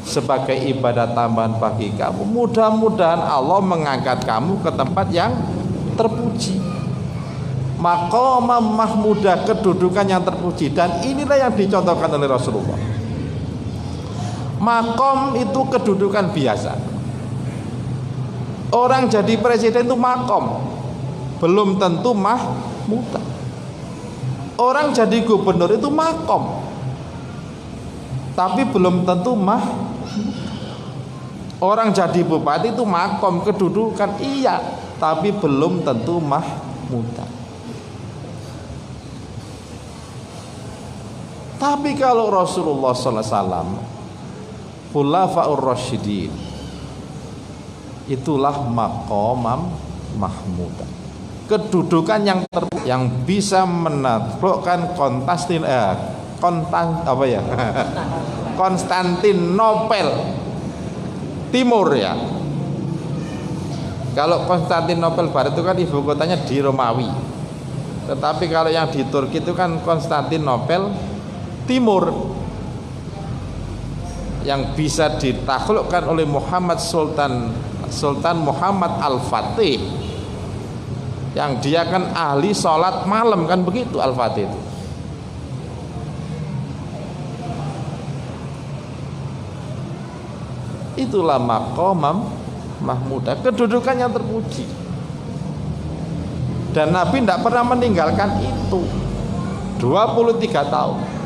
sebagai ibadah tambahan bagi kamu. Mudah-mudahan Allah mengangkat kamu ke tempat yang terpuji. Maqamam mahmudah, kedudukan yang terpuji. Dan inilah yang dicontohkan oleh Rasulullah. Maqam itu kedudukan biasa. Orang jadi presiden itu maqam, belum tentu mahmudah. Orang jadi gubernur itu makom, tapi belum tentu orang jadi bupati itu makom, kedudukan iya, tapi belum tentu mahmudah. Tapi kalau Rasulullah SAW khulafaur rasyidin, itulah maqamam mahmudah, kedudukan yang bisa menaklukkan Konstantinopel Timur ya. Kalau Konstantinopel Barat itu kan ibu kotanya di Romawi. Tetapi kalau yang di Turki itu kan Konstantinopel Timur, yang bisa ditaklukkan oleh Sultan Muhammad Al-Fatih, yang dia kan ahli sholat malam kan begitu Al-Fatih itu. Itulah maqamam mahmudah, kedudukan yang terpuji. Dan Nabi tidak pernah meninggalkan itu 23 tahun.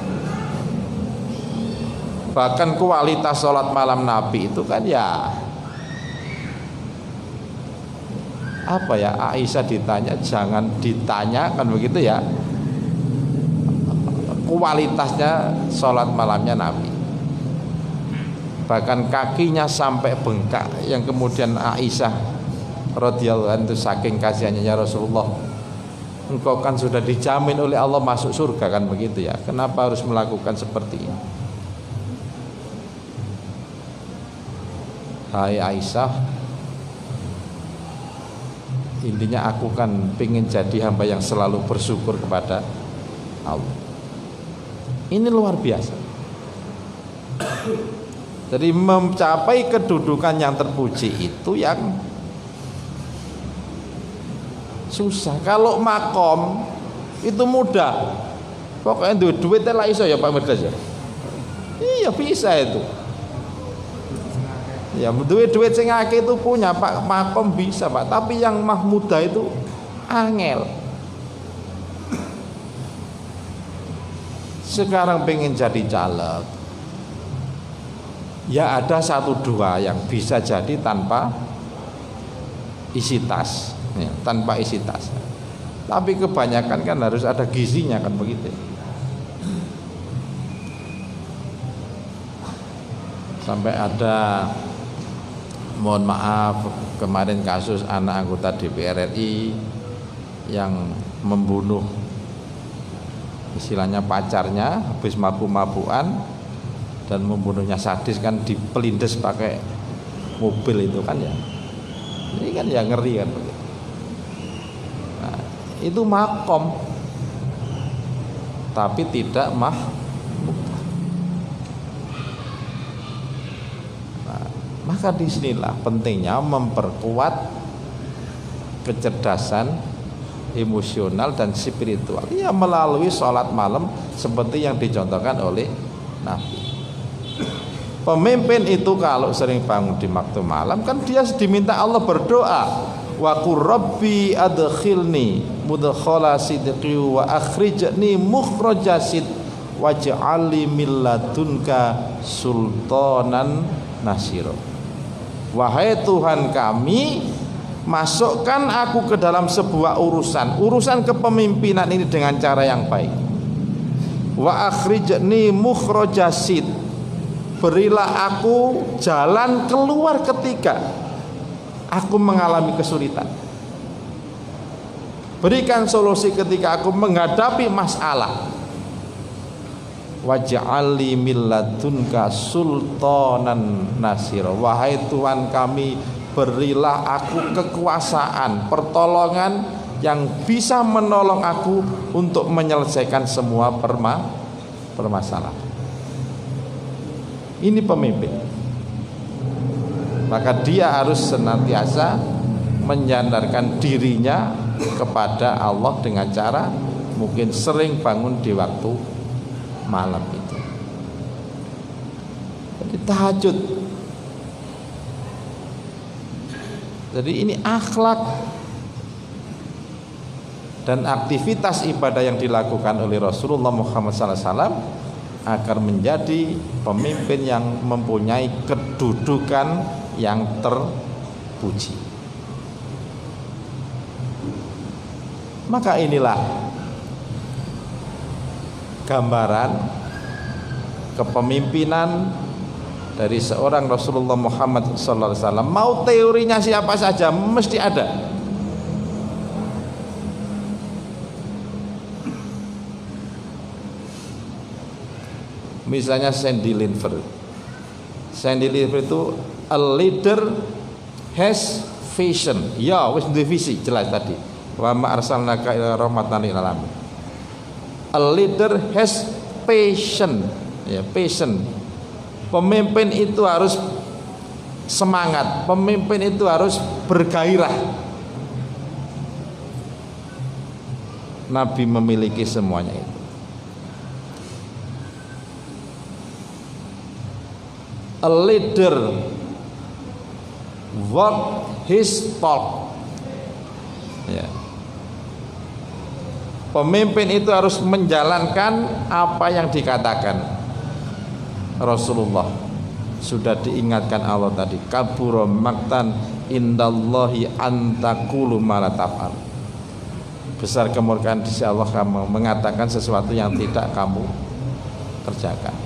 Bahkan kualitas sholat malam Nabi itu kan ya apa ya, Aisyah ditanya, jangan ditanya kan begitu ya, kualitasnya sholat malamnya Nabi. Bahkan kakinya sampai bengkak, yang kemudian Aisyah radhiyallahu anha saking kasihannya, ya Rasulullah, engkau kan sudah dijamin oleh Allah masuk surga kan begitu ya, kenapa harus melakukan seperti ini? Hai Aisyah, intinya aku kan pengen jadi hamba yang selalu bersyukur kepada Allah. Ini luar biasa. Jadi mencapai kedudukan yang terpuji itu yang susah. Kalau makom itu mudah. Pokoknya duitnya lah iso ya Pak Mirdas ya. Iya bisa itu. Ya duit sing akeh itu punya Pak, makom bisa Pak, tapi yang mahmudah itu angel. Sekarang pengen jadi caleg, ya ada 1-2 yang bisa jadi tanpa isi tas ya, tanpa isi tas. Tapi kebanyakan kan harus ada gizinya kan begitu. Sampai ada, mohon maaf, kemarin kasus anak anggota DPR RI yang membunuh istilahnya pacarnya habis mabuk-mabukan dan membunuhnya sadis kan, dipelindes pakai mobil itu kan ya. Ini kan ya ngeri kan begitu. Nah, itu makom tapi tidak maka disinilah pentingnya memperkuat kecerdasan emosional dan spiritual ya melalui sholat malam seperti yang dicontohkan oleh Nabi. Pemimpin itu kalau sering bangun di waktu malam kan dia diminta Allah berdoa, wa qur rabbi adkhilni mudkhala sidqi wa akhrijni mukhraja sidq waj'alni min ladunka sultanan nasira. Wahai Tuhan kami, masukkan aku ke dalam sebuah urusan kepemimpinan ini dengan cara yang baik. Wa akhrijni mukhraja sidq, berilah aku jalan keluar ketika aku mengalami kesulitan. Berikan solusi ketika aku menghadapi masalah. Waj'alni min ladunka sultanan nasira. Wahai Tuhan kami, berilah aku kekuasaan, pertolongan yang bisa menolong aku untuk menyelesaikan semua permasalahan. Ini pemimpin. Maka dia harus senantiasa menyandarkan dirinya kepada Allah dengan cara mungkin sering bangun di waktu malam itu. Jadi tahajud. Jadi ini akhlak dan aktivitas ibadah yang dilakukan oleh Rasulullah Muhammad SAW agar menjadi pemimpin yang mempunyai kedudukan yang terpuji. Maka inilah gambaran kepemimpinan dari seorang Rasulullah Muhammad SAW. Mau teorinya siapa saja mesti ada. Misalnya Sandy Linver. Sandy Linver itu a leader has vision. Ya, wis visi jelas tadi. Wa ma arsalnaka ila rahmatan lil alamin. A leader has passion. Ya, passion. Pemimpin itu harus semangat. Pemimpin itu harus bergairah. Nabi memiliki semuanya itu. A leader walk his talk. Ya. Pemimpin itu harus menjalankan apa yang dikatakan. Rasulullah sudah diingatkan Allah tadi, kabura maktan indallahi antaqulu ma la taf'al. Besar kemurkaan di sisi Allah kamu mengatakan sesuatu yang tidak kamu kerjakan.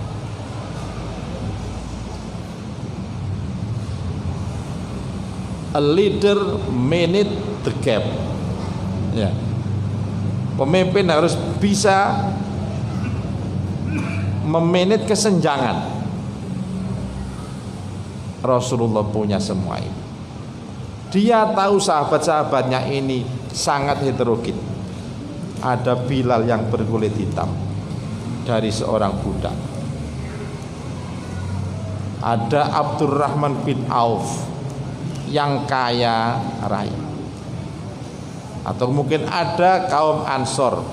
A leader manage the gap. Ya. Pemimpin harus bisa memanage kesenjangan. Rasulullah punya semua ini. Dia tahu sahabat-sahabatnya ini sangat heterogen. Ada Bilal yang berkulit hitam dari seorang budak. Ada Abdurrahman bin Auf yang kaya raya. Atau mungkin ada kaum Ansor,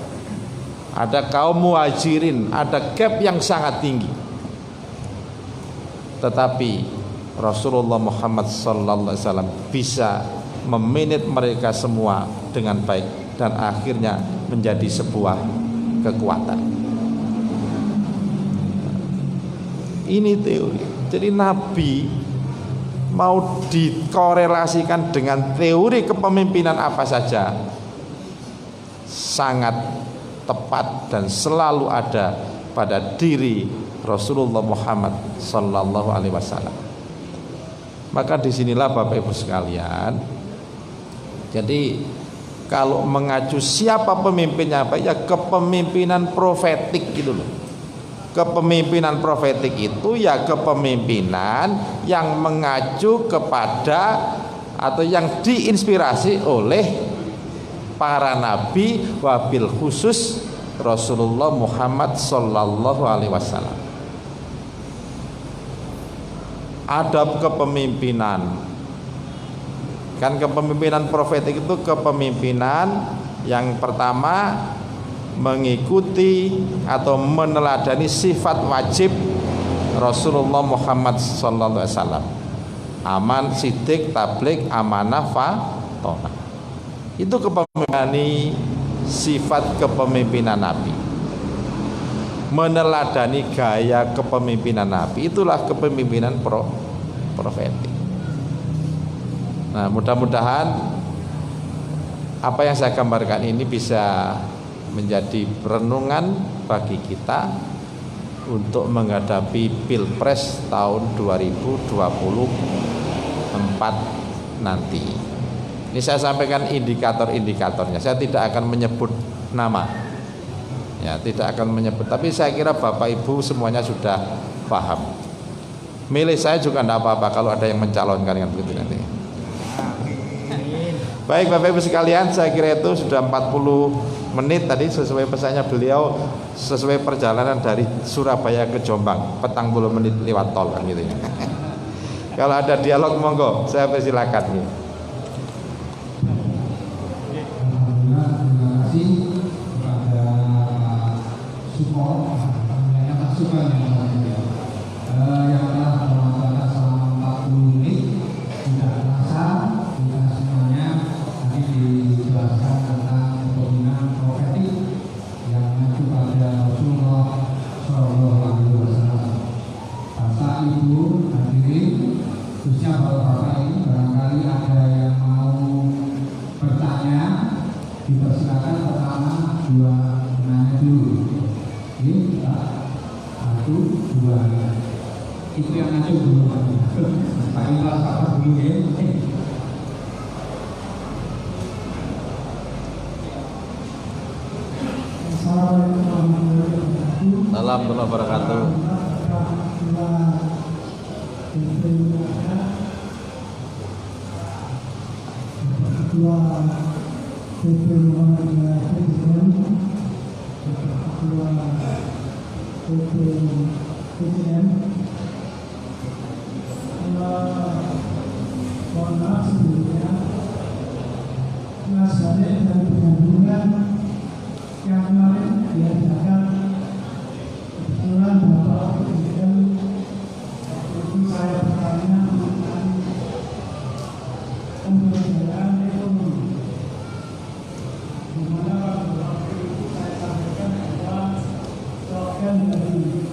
ada kaum Muhajirin, ada gap yang sangat tinggi. Tetapi Rasulullah Muhammad SAW bisa memanage mereka semua dengan baik dan akhirnya menjadi sebuah kekuatan. Ini teori. Jadi Nabi mau dikorelasikan dengan teori kepemimpinan apa saja sangat tepat dan selalu ada pada diri Rasulullah Muhammad sallallahu alaihi wasallam. Maka disinilah Bapak Ibu sekalian, jadi kalau mengacu siapa pemimpinnya apa ya kepemimpinan profetik gitu loh. Kepemimpinan profetik itu ya kepemimpinan yang mengacu kepada atau yang diinspirasi oleh para nabi, wabil khusus Rasulullah Muhammad sallallahu alaihi wasallam. Adab kepemimpinan Kan kepemimpinan profetik itu kepemimpinan yang pertama mengikuti atau meneladani sifat wajib Rasulullah Muhammad sallallahu alaihi wasallam. Aman, sidik, tabligh, amanah, tho'ah. Itu kepemimpinan, sifat kepemimpinan Nabi. Meneladani gaya kepemimpinan Nabi, itulah kepemimpinan profetik. Nah, mudah-mudahan apa yang saya gambarkan ini bisa menjadi renungan bagi kita untuk menghadapi Pilpres tahun 2024 nanti. Ini saya sampaikan indikator-indikatornya. Saya tidak akan menyebut nama, ya, tidak akan menyebut. Tapi saya kira Bapak Ibu semuanya sudah paham. Milih saya juga tidak apa-apa kalau ada yang mencalonkan dengan begitu nanti. Baik Bapak Ibu sekalian, saya kira itu sudah 40 menit tadi sesuai pesannya beliau, sesuai perjalanan dari Surabaya ke Jombang, 40 menit lewat tol kan gitu ya. Kalau ada dialog monggo, saya persilakan nih. Terima kasih kepada support yang masukan yang telah berlangsung selama 40 menit. Tidak terasa kita semuanya tadi dijelaskan tentang kepemimpinan profetik yang mengacu pada Rasulullah Shallallahu Alaihi Wasallam. Bapak Ibu hadirin, khususnya bapak-bapak ini barangkali ada yang mau bertanya, dipersilakan. Pertama dua nanya dulu. Ini Pak, 1, 2. Itu yang ngaco dulu Pak. Pak Iqbal sabar dulu ya. Assalamualaikum warahmatullahi wabarakatuh. Warahmatullahi wabarakatuh. Ketua PP Muhammadiyah Presiden, Ketua PP Presiden. Mohon maaf sebelumnya, Mas Balik dari penyambungan yang kemarin diadakan, kebetulan Bapak Presiden itu saya bertanya tentang pemberdayaan ekonomi, di mana waktu itu saya sampaikan bahwa slogan dari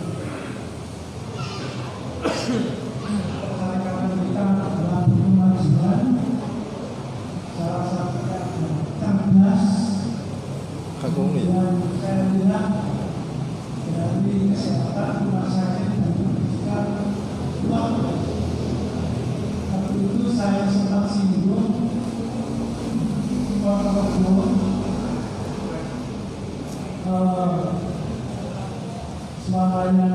persyaratan kita adalah kemajuan, salah satunya cerdas. Kemudian saya lihat dari kesehatan rumah sakit dan pendidikan uang. Waktu itu saya sempat singgung selamanya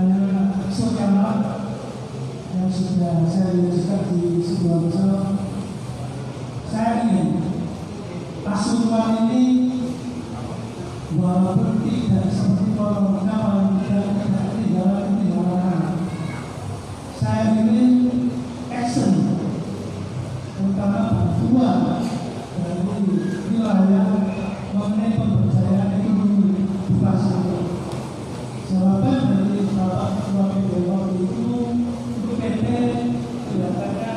Soekana yang sudah saya luluskan di sebuah besar. Saya ingin Pasuruan ini walaupun tidak seperti corona, walaupun tidak ketinggalan, saya ingin action, terutama bantuan dari wilayah mengenai pemberdayaan ekonomi di Pasuruan. Jawaban dari Bapak Ketua PBW itu PT kelihatannya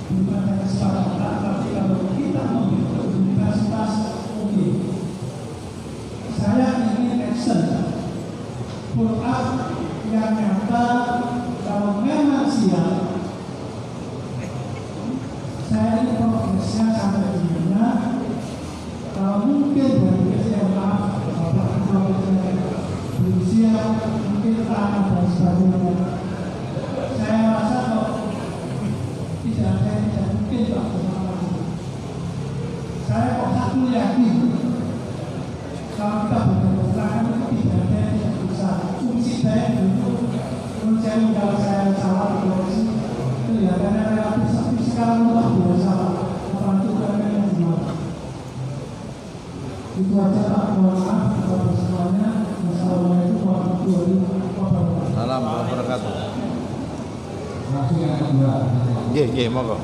belum ada kesepakatan, tapi kalau kita membentuk universitas, oke. Saya ingin action, pull up yang nyata. Kalau memang siap, saya ini progresnya sampai di mana. Kalau mungkin dari SMA, Bapak Ketua PBW belum siap, mungkin tanah dan sebagainya. Saya rasa kok tidak mungkin Pak. Saya kok satu yakin kalau kita berdemokrasi tidak ada yang tidak bisa. Fungsi saya dulu, menurut saya kalau saya salah di koalisi, kelihatannya relatif fiskal luar biasa. Apalagi UMR yang gimana? Itu aja Pak, mohon maaf kepada semuanya. Assalamualaikum warahmatullahi wabarakatuh. Warahmatullahi wabarakatuh. Langsung yang kedua. Nggih, monggo.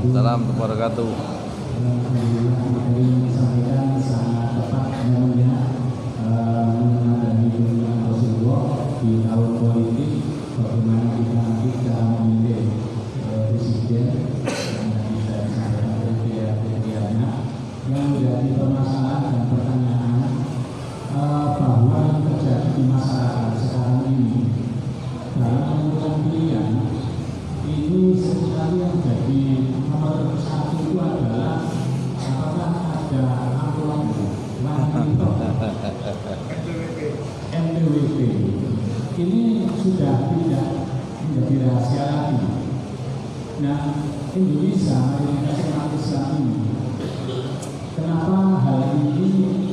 Assalamualaikum wabarakatuh. Alhamdulillah tadi disampaikan sangat tepat namanya mengenai dunia Rasulullah di tahun politik, bagaimana kita nanti cara memilih presiden yang bisa disampaikan kriteria-kriterianya yang menjadi permasalahan dan pertanyaan bahwa yang terjadi di masyarakat sekarang ini dalam menentukan pilihan ini sebenarnya yang jadi nomor satu itu adalah apakah ada amplop NPWP. Ini sudah tidak menjadi rahasia lagi. Nah, Indonesia mayoritas umat Islam ini, kenapa hal ini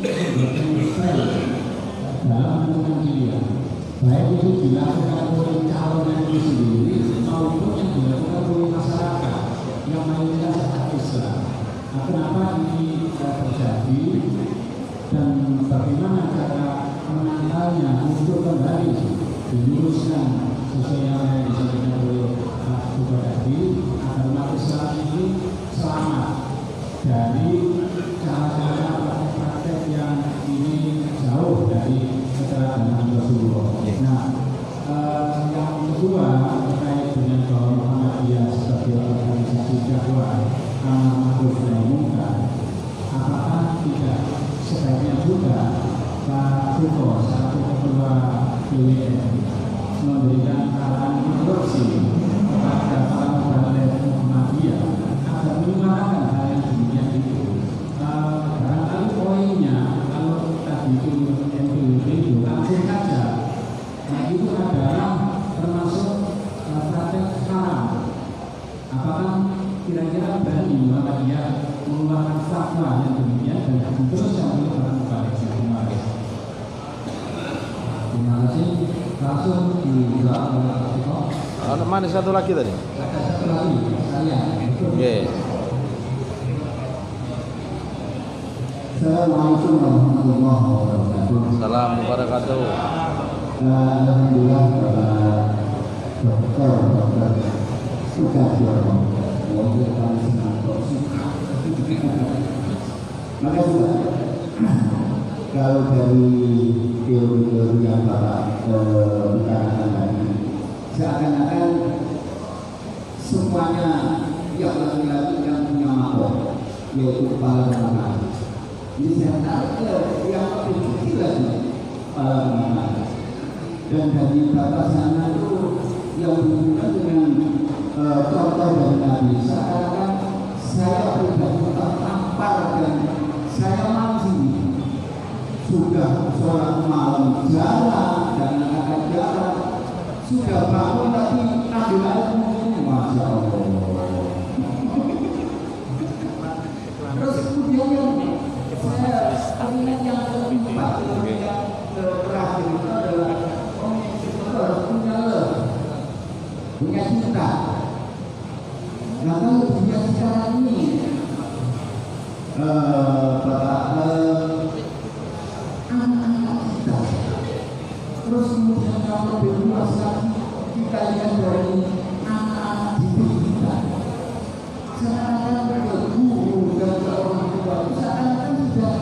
menjadi tren dalam menentukan pilihan? Baik itu dilakukan oleh calon itu sendiri maupun yang dilakukan oleh masyarakat yang mayoritas umat Islam. Nah, kenapa ini terjadi dan bagaimana cara menangkalnya untuk kembali diluruskan sesuai yang disampaikan oleh Pak Bupati tadi agar umat Islam ini selamat dari cara-cara praktek yang ini jauh dari keteladanan Rasulullah. Nah, yang kedua terkait dengan bahwa Muhammadiyah sebagai organisasi dakwah amar ma'ruf nahi munkar, apakah tidak sebaiknya juga Pak Suko selaku ketua BWN memberikan arahan instruksi kepada para muballigh Muhammadiyah agar menyuarakan hal yang demikian itu. Barangkali poinnya kalau tadi itu NPWP itu langsung saja. Nah, itu adalah termasuk praktek haram. Apakah kira-kira berani Muhammadiyah mengeluarkan fatwa yang demikian dan teruskan oleh para muballigh? Terima kasih. Langsung dijawab oleh Pak Tiko. Mana satu lagi tadi? Ada satu lagi, saya. Oke. Assalamualaikum warahmatullahi wabarakatuh. Assalamualaikum wabarakatuh. Alhamdulillah Dr. Sukaryono memberikan semangat. Makasih Pak. Kalau dari teori-teori yang Bapak utarakan tadi, seakan-akan semuanya yang laki-laki yang punya mabok, yaitu kepala rumah. Ini saya tarik yang lebih kecil lagi, kepala rumah. Dan dari Bapak sana itu yang berhubungan dengan contoh dari Nabi, seakan-akan saya pribadi tertampar dan saya masih sudah sholat malam jalan dan akan jalan, sudah bangun tapi ambil air mungkin, masya Allah. Terus kemudian saya ingat yang keempat yang terakhir itu adalah harus punya cinta. Nah, kalau punya cinta ini anak-anak kita, terus kemudian kalau lebih luas lagi kita lihat dari anak-anak didik kita, seakan-akan ke guru dan ke orang tua, seakan-akan sudah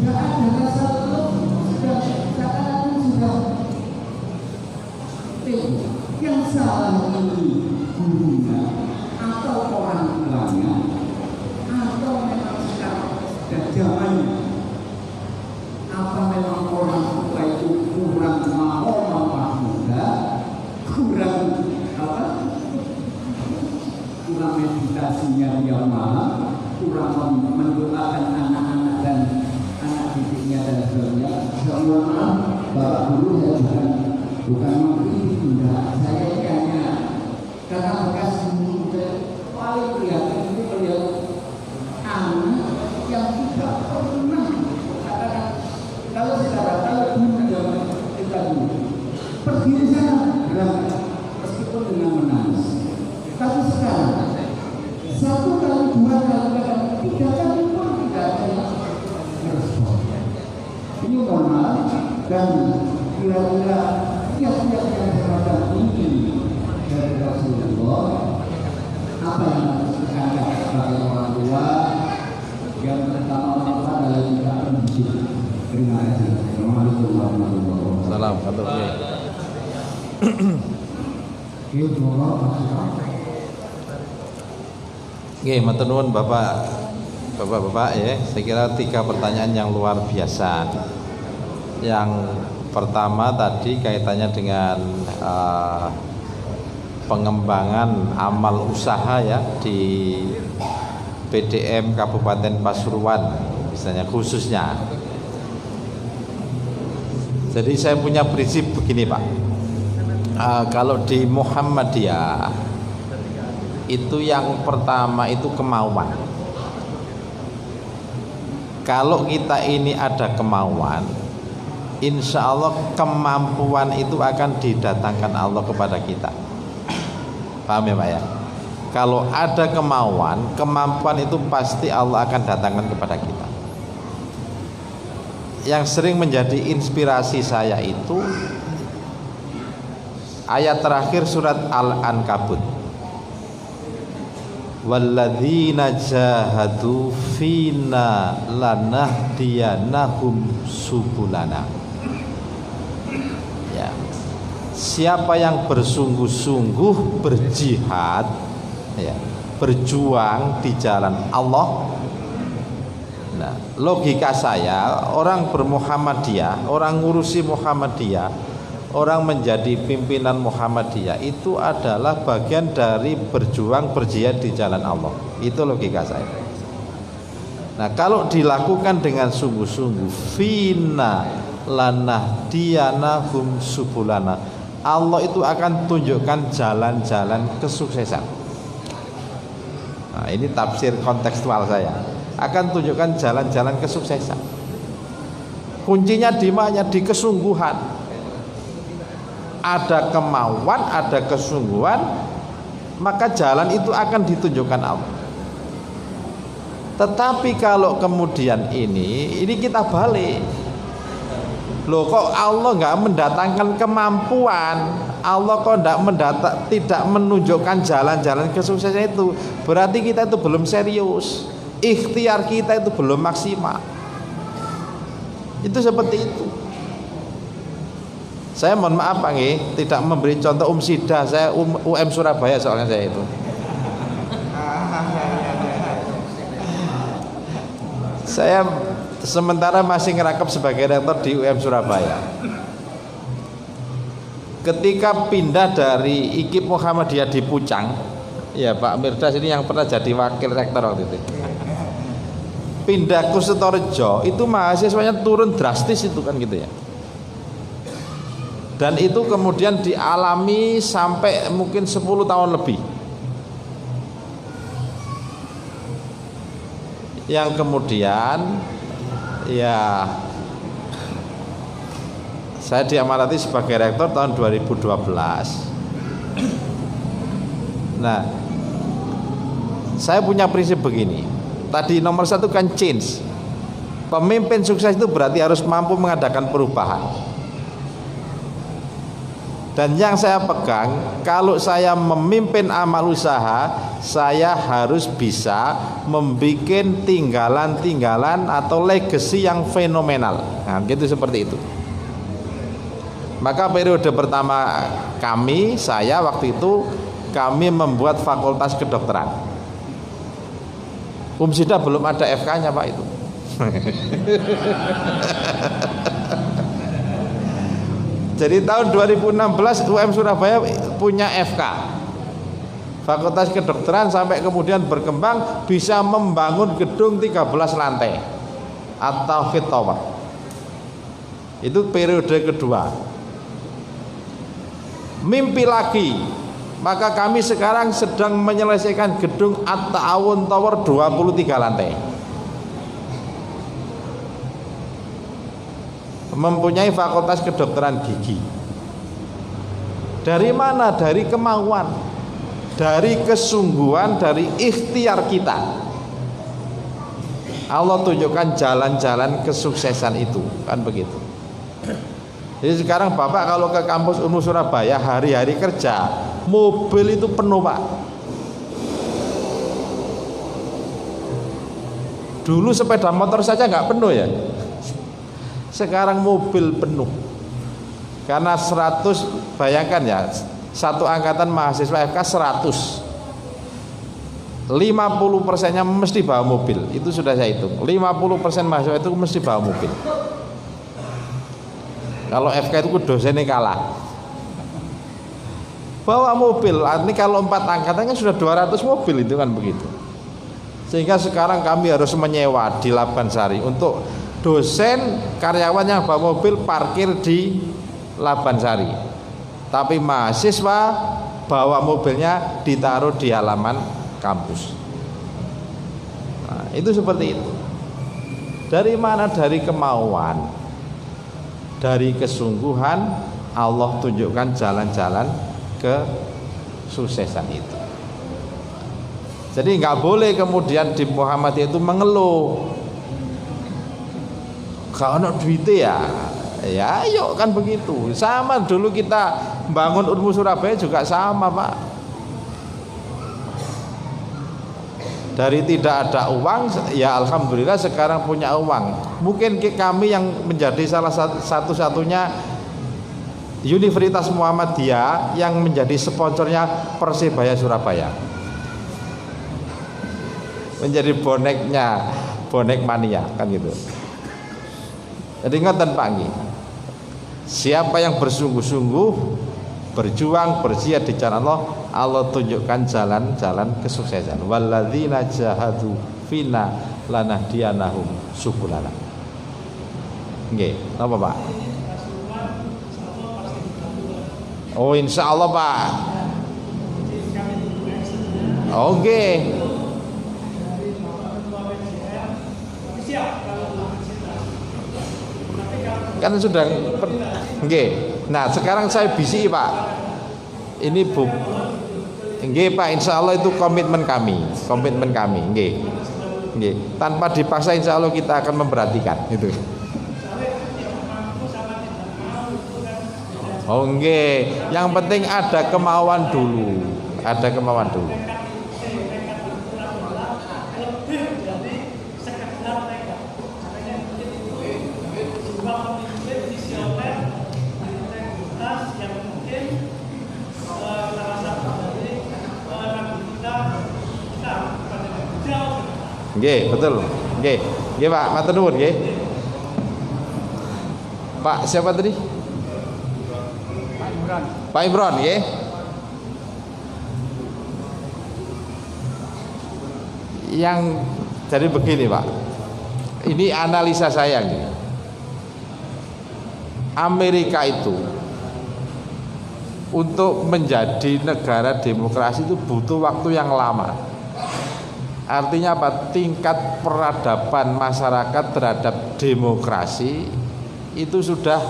tidak ada rasa sudah seakan-akan sudah yang salah ini gurunya atau orang tuanya atau memang sekarang dan zamannya. Apa memang orang tua itu kurang mau muda, kurang meditasinya tiap malam, kurang mendoakan anak-anak dan anak didiknya dan sebagainya. Semua Bapak Guru saya bukan mengkritik, saya hanya karena bekas muda paling kelihatan itu melihat anak yang tidak pernah katakan. Kalau sekarang, kalau dulu kita dulu pergi di sana berangkat meskipun dengan menangis. Tapi sekarang satu kali, dua kali, tiga kali pun tidak ada respon. Ini normal dan kira-kira tiap-tiap yang semacam ini dari Rasulullah apa yang harus kita sebagai orang tua yang pertama lakukan adalah tidak benci. Terima kasih. Assalamualaikum warahmatullahi wabarakatuh. Salam satu. Oke, matur nuwun Bapak ya. Saya kira 3 pertanyaan yang luar biasa. Yang pertama tadi kaitannya dengan pengembangan amal usaha ya di PDM Kabupaten Pasuruan misalnya khususnya. Jadi saya punya prinsip begini Pak, kalau di Muhammadiyah itu yang pertama itu kemauan. Kalau kita ini ada kemauan, insya Allah kemampuan itu akan didatangkan Allah kepada kita. Paham ya Pak ya? Kalau ada kemampuan itu pasti Allah akan datangkan kepada kita. Yang sering menjadi inspirasi saya itu ayat terakhir surat Al-Ankabut. Walladzina jahadu fina lanahdiyanahum subulana. Ya. Siapa yang bersungguh-sungguh berjihad ya, berjuang di jalan Allah. Nah, logika saya, orang bermuhammadiyah, orang ngurusi Muhammadiyah, orang menjadi pimpinan Muhammadiyah itu adalah bagian dari berjuang berjihad di jalan Allah. Itu logika saya. Nah, kalau dilakukan dengan sungguh-sungguh, fina lanahdiyanahum subulana, Allah itu akan tunjukkan jalan-jalan kesuksesan. Nah, ini tafsir kontekstual saya. Akan tunjukkan jalan-jalan kesuksesan. Kuncinya di mana? Di kesungguhan. Ada kemauan, ada kesungguhan, maka jalan itu akan ditunjukkan Allah. Tetapi kalau kemudian ini kita balik. Loh, kok Allah nggak mendatangkan kemampuan? Allah kok tidak menunjukkan jalan-jalan kesuksesan itu? Berarti kita itu belum serius. Ikhtiar kita itu belum maksimal. Itu seperti itu. Saya mohon maaf Pak nggih, tidak memberi contoh Umsidah. Saya UM Surabaya soalnya saya itu. Saya sementara masih ngerakap sebagai rektor di UM Surabaya. Ketika pindah dari IKIP Muhammadiyah di Pucang, ya Pak Mirdas ini yang pernah jadi wakil rektor waktu itu. Pindah ke Sutorejo, itu mahasiswanya turun drastis itu kan gitu ya. Dan itu kemudian dialami sampai mungkin 10 tahun lebih. Yang kemudian ya saya diamanati sebagai rektor tahun 2012. Nah, saya punya prinsip begini. Tadi nomor 1 kan change. Pemimpin sukses itu berarti harus mampu mengadakan perubahan. Dan yang saya pegang, kalau saya memimpin amal usaha, saya harus bisa membuat tinggalan-tinggalan atau legacy yang fenomenal. Nah, gitu seperti itu. Maka periode pertama saya waktu itu kami membuat fakultas kedokteran. Umsidah belum ada FK-nya Pak itu. Jadi tahun 2016 UM Surabaya punya FK Fakultas Kedokteran, sampai kemudian berkembang bisa membangun gedung 13 lantai atau Hit Tower. Itu periode kedua. Mimpi lagi. Maka kami sekarang sedang menyelesaikan gedung At-Ta'awun Tower 23 lantai. Mempunyai fakultas kedokteran gigi. Dari mana? Dari kemauan, dari kesungguhan, dari ikhtiar kita. Allah tunjukkan jalan-jalan kesuksesan itu, kan begitu. Jadi sekarang Bapak kalau ke kampus UNU Surabaya hari-hari kerja, mobil itu penuh Pak. Dulu sepeda motor saja nggak penuh ya. Sekarang mobil penuh. Karena 100, bayangkan ya, satu angkatan mahasiswa FK 100. 50%-nya mesti bawa mobil. Itu sudah saya hitung. 50% mahasiswa itu mesti bawa mobil. Kalau FK itu dosennya kalah. Bawa mobil, ini kalau 4 angkatannya sudah 200 mobil itu kan begitu. Sehingga sekarang kami harus menyewa di Labansari untuk dosen karyawan yang bawa mobil parkir di Labansari. Tapi mahasiswa bawa mobilnya ditaruh di halaman kampus. Nah, itu seperti itu. Dari mana? Dari kemauan, dari kesungguhan Allah tunjukkan jalan-jalan kesuksesan itu. Jadi nggak boleh kemudian di Muhammadiyah itu mengeluh. Kalau ada duitnya ya ayo kan begitu. Sama dulu kita bangun Unmu Surabaya juga sama Pak. Dari tidak ada uang ya alhamdulillah sekarang punya uang. Mungkin kami yang menjadi salah satu-satunya Universitas Muhammadiyah yang menjadi sponsornya Persebaya Surabaya. Menjadi bonek mania kan gitu. Jadi ngoten Pak nggih. Siapa yang bersungguh-sungguh berjuang berjihad di jalan Allah, Allah tunjukkan jalan-jalan kesuksesan. Walladzina jahadu fina lanahdiyanahum subulana. Nggih, napa Pak? Oh insya Allah Pak. Oke. Kan sudah. Oke. Nah sekarang saya bisi Pak. Ini bu. Nggih Pak, insya Allah itu komitmen kami. Nggih. Nggih. Tanpa dipaksa insya Allah kita akan memperhatikan itu. Oh nggih, yang penting ada kemauan dulu. Nggih, betul. Nggih Pak, matur nuwun nggih. Pak siapa tadi? Pak Imron ya. Yang jadi begini Pak. Ini analisa saya nih. Amerika itu untuk menjadi negara demokrasi itu butuh waktu yang lama. Artinya apa? Tingkat peradaban masyarakat terhadap demokrasi itu sudah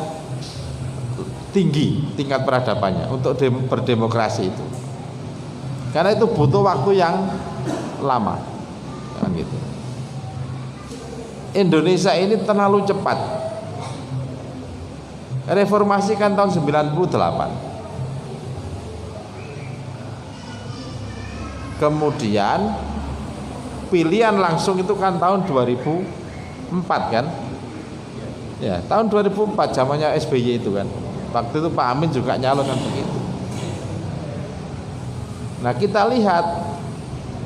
tinggi tingkat peradabannya untuk berdemokrasi itu. Karena itu butuh waktu yang lama. Kan gitu. Indonesia ini terlalu cepat. Reformasi kan tahun 98. Kemudian pilihan langsung itu kan tahun 2004 kan? Ya, tahun 2004 zamannya SBY itu kan. Waktu itu Pak Amin juga nyalon kan begitu. Nah kita lihat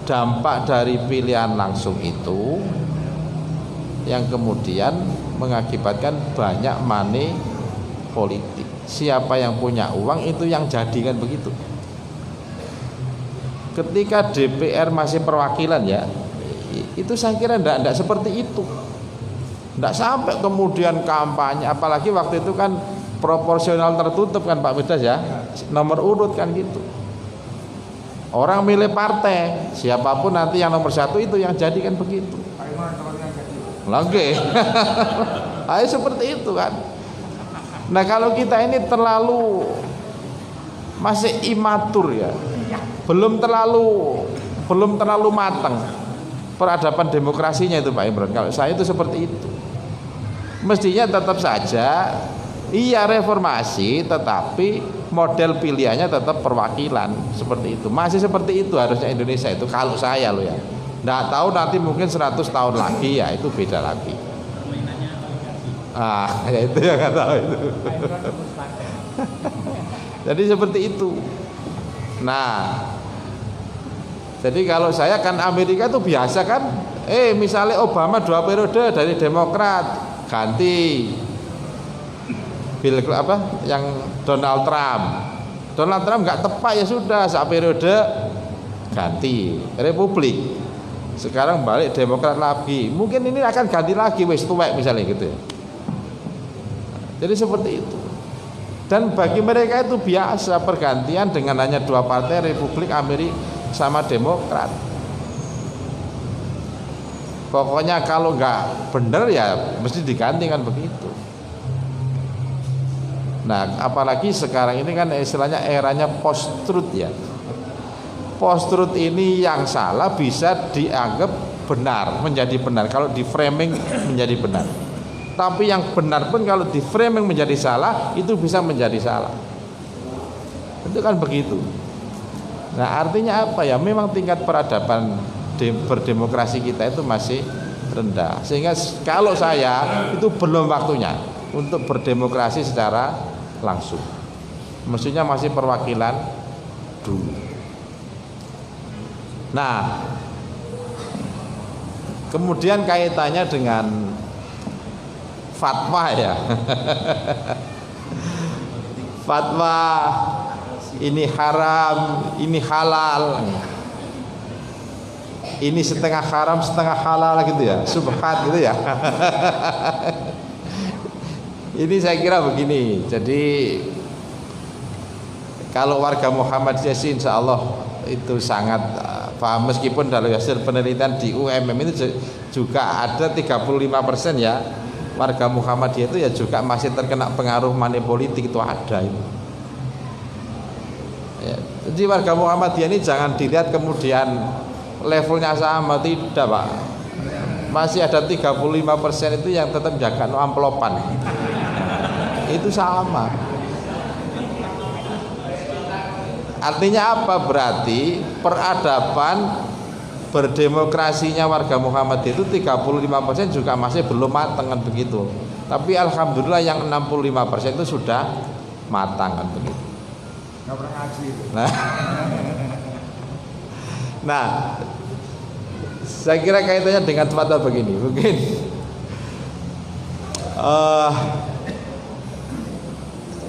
dampak dari pilihan langsung itu yang kemudian mengakibatkan banyak money politik. Siapa yang punya uang itu yang jadi kan begitu. Ketika DPR masih perwakilan ya, itu saya kira enggak seperti itu. Enggak sampai kemudian kampanye, apalagi waktu itu kan proporsional tertutup kan Pak Midas ya, nomor urut kan gitu. Orang milih partai, siapapun nanti yang nomor 1 itu yang jadi kan begitu. Lagi, ayo seperti itu kan. Nah kalau kita ini terlalu masih imatur ya, belum terlalu matang peradaban demokrasinya itu Pak Imron. Kalau saya itu seperti itu. Mestinya tetap saja iya reformasi, tetapi model pilihannya tetap perwakilan seperti itu. Masih seperti itu harusnya Indonesia itu kalau saya loh ya. Nggak tahu nanti mungkin 100 tahun lagi, ya itu beda lagi. Ya itu yang nggak tahu itu. Jadi seperti itu. Nah, jadi kalau saya kan Amerika itu biasa kan, misalnya Obama 2 periode dari Demokrat, ganti yang Donald Trump. Donald Trump nggak tepat, ya sudah, 1 periode ganti Republik. Sekarang balik Demokrat lagi. Mungkin ini akan ganti lagi wis tuwek misalnya gitu ya. Jadi seperti itu. Dan bagi mereka itu biasa pergantian dengan hanya 2 partai, Republik Amerika sama Demokrat. Pokoknya kalau nggak bener ya mesti diganti kan begitu. Nah, apalagi sekarang ini kan istilahnya eranya post truth ya. Post truth ini yang salah bisa dianggap benar, menjadi benar kalau di framing menjadi benar. Tapi yang benar pun kalau di framing menjadi salah, itu bisa menjadi salah. Itu kan begitu. Nah, artinya apa ya? Memang tingkat peradaban berdemokrasi kita itu masih rendah. Sehingga kalau saya itu belum waktunya untuk berdemokrasi secara langsung. Maksudnya masih perwakilan dulu. Nah, kemudian kaitannya dengan fatwa ya. Fatwa ini haram, ini halal, ini setengah haram setengah halal gitu ya, subhat gitu ya. Ini saya kira begini. Jadi kalau warga Muhammadiyah sih insya Allah itu sangat paham, meskipun dalam hasil penelitian di UMM itu juga ada 35% ya warga Muhammadiyah itu ya juga masih terkena pengaruh money politik, itu ada itu. Ya, jadi warga Muhammadiyah ini jangan dilihat kemudian levelnya sama, tidak Pak. Masih ada 35% itu yang tetap jaga amplopan. Itu sama. Artinya apa? Berarti peradaban berdemokrasinya warga Muhammadiyah itu 35% juga masih belum matang kan begitu. Tapi alhamdulillah yang 65% itu sudah matang kan begitu. Nggak pernah ngaji itu. Nah, saya kira kaitannya dengan fatwa begini. Mungkin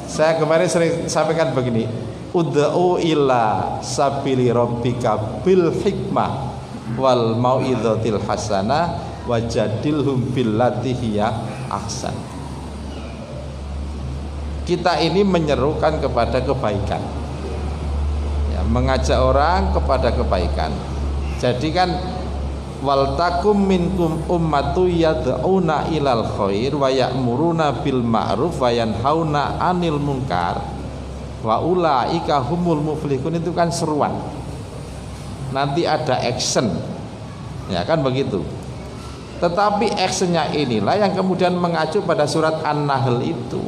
saya kemarin sering sampaikan begini. Ud'u ila sabili rabbika bil hikmah wal mau'izatil hasanah wajadilhum billati hiya ahsan. Kita ini menyerukan kepada kebaikan ya, mengajak orang kepada kebaikan. Jadi kan wal takum minkum ummatu yad'una ilal khair wa ya'muruna bil ma'ruf wa yanhauna 'anil munkar wa ulaika humul muflihun. Itu kan seruan, nanti ada action ya kan begitu. Tetapi actionnya inilah yang kemudian mengacu pada surat An-Nahl itu,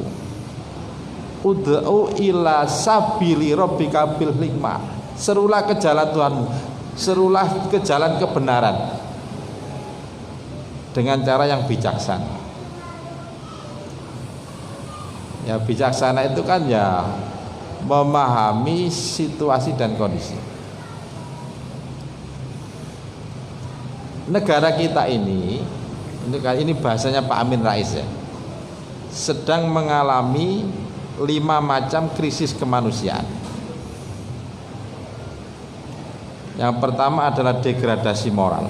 ud'u ila sabili rabbika bil hikmah, serulah ke jalan Tuhanmu, serulah ke jalan kebenaran dengan cara yang bijaksana. Ya bijaksana itu kan ya memahami situasi dan kondisi. Negara kita ini bahasanya Pak Amin Rais ya, sedang mengalami 5 macam krisis kemanusiaan. Yang pertama adalah degradasi moral.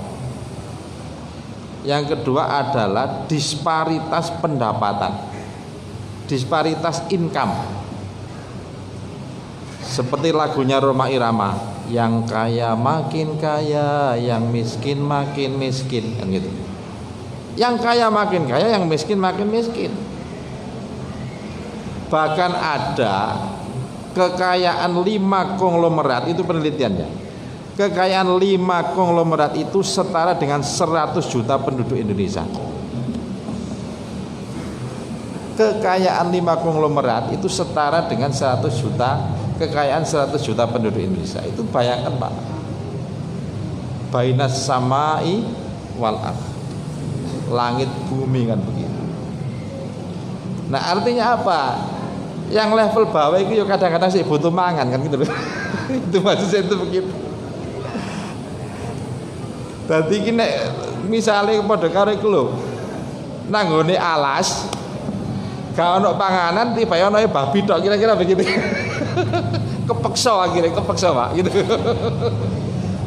Yang kedua adalah disparitas pendapatan, disparitas income. Seperti lagunya Rhoma Irama, yang kaya makin kaya, yang miskin makin miskin, kan gitu. Yang kaya makin kaya, yang miskin makin miskin. Bahkan ada kekayaan 5 konglomerat, itu penelitiannya. Kekayaan 5 konglomerat itu setara dengan 100 juta penduduk Indonesia. Kekayaan 5 konglomerat itu setara dengan 100 juta, kekayaan 100 juta penduduk Indonesia. Itu bayangkan Pak. bainas samai wal ardh. Langit bumi kan begitu. Nah, artinya apa? Yang level bawah itu ya kadang-kadang sih butuh mangan kan gitu loh. Itu maksudnya itu begitu. Dadi iki nek misale padha karo iku lho. Nang nggone alas gak ono panganan tiba-tiba ono babi tok kira-kira begitu. Kepeksa akhirnya Pak gitu.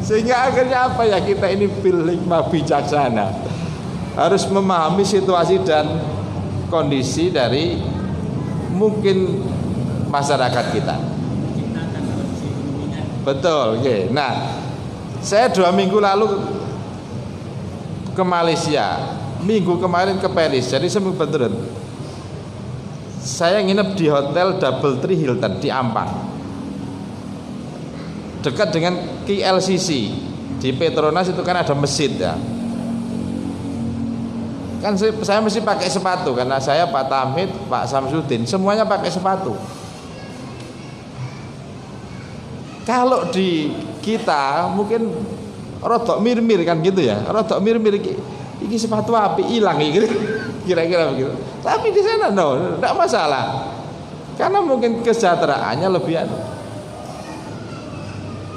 Sehingga akhirnya apa ya, kita ini bil hikmah bijaksana harus memahami situasi dan kondisi dari mungkin masyarakat kita. Betul, oke. Nah, saya 2 minggu lalu ke Malaysia, minggu kemarin ke Paris, jadi seminggu betul. Saya nginep di hotel Double Tree Hilton di Ampang, dekat dengan KLCC. Di Petronas itu kan ada masjid ya. Kan saya mesti pakai sepatu karena saya Pak Tamid, Pak Samsudin semuanya pakai sepatu. Kalau di kita mungkin rodok mir-mir kan gitu ya, rodok mir-mir iki sepatu api hilang gitu. Kira-kira begitu. Tapi di sana enggak masalah. Karena mungkin kesejahteraannya lebih ada.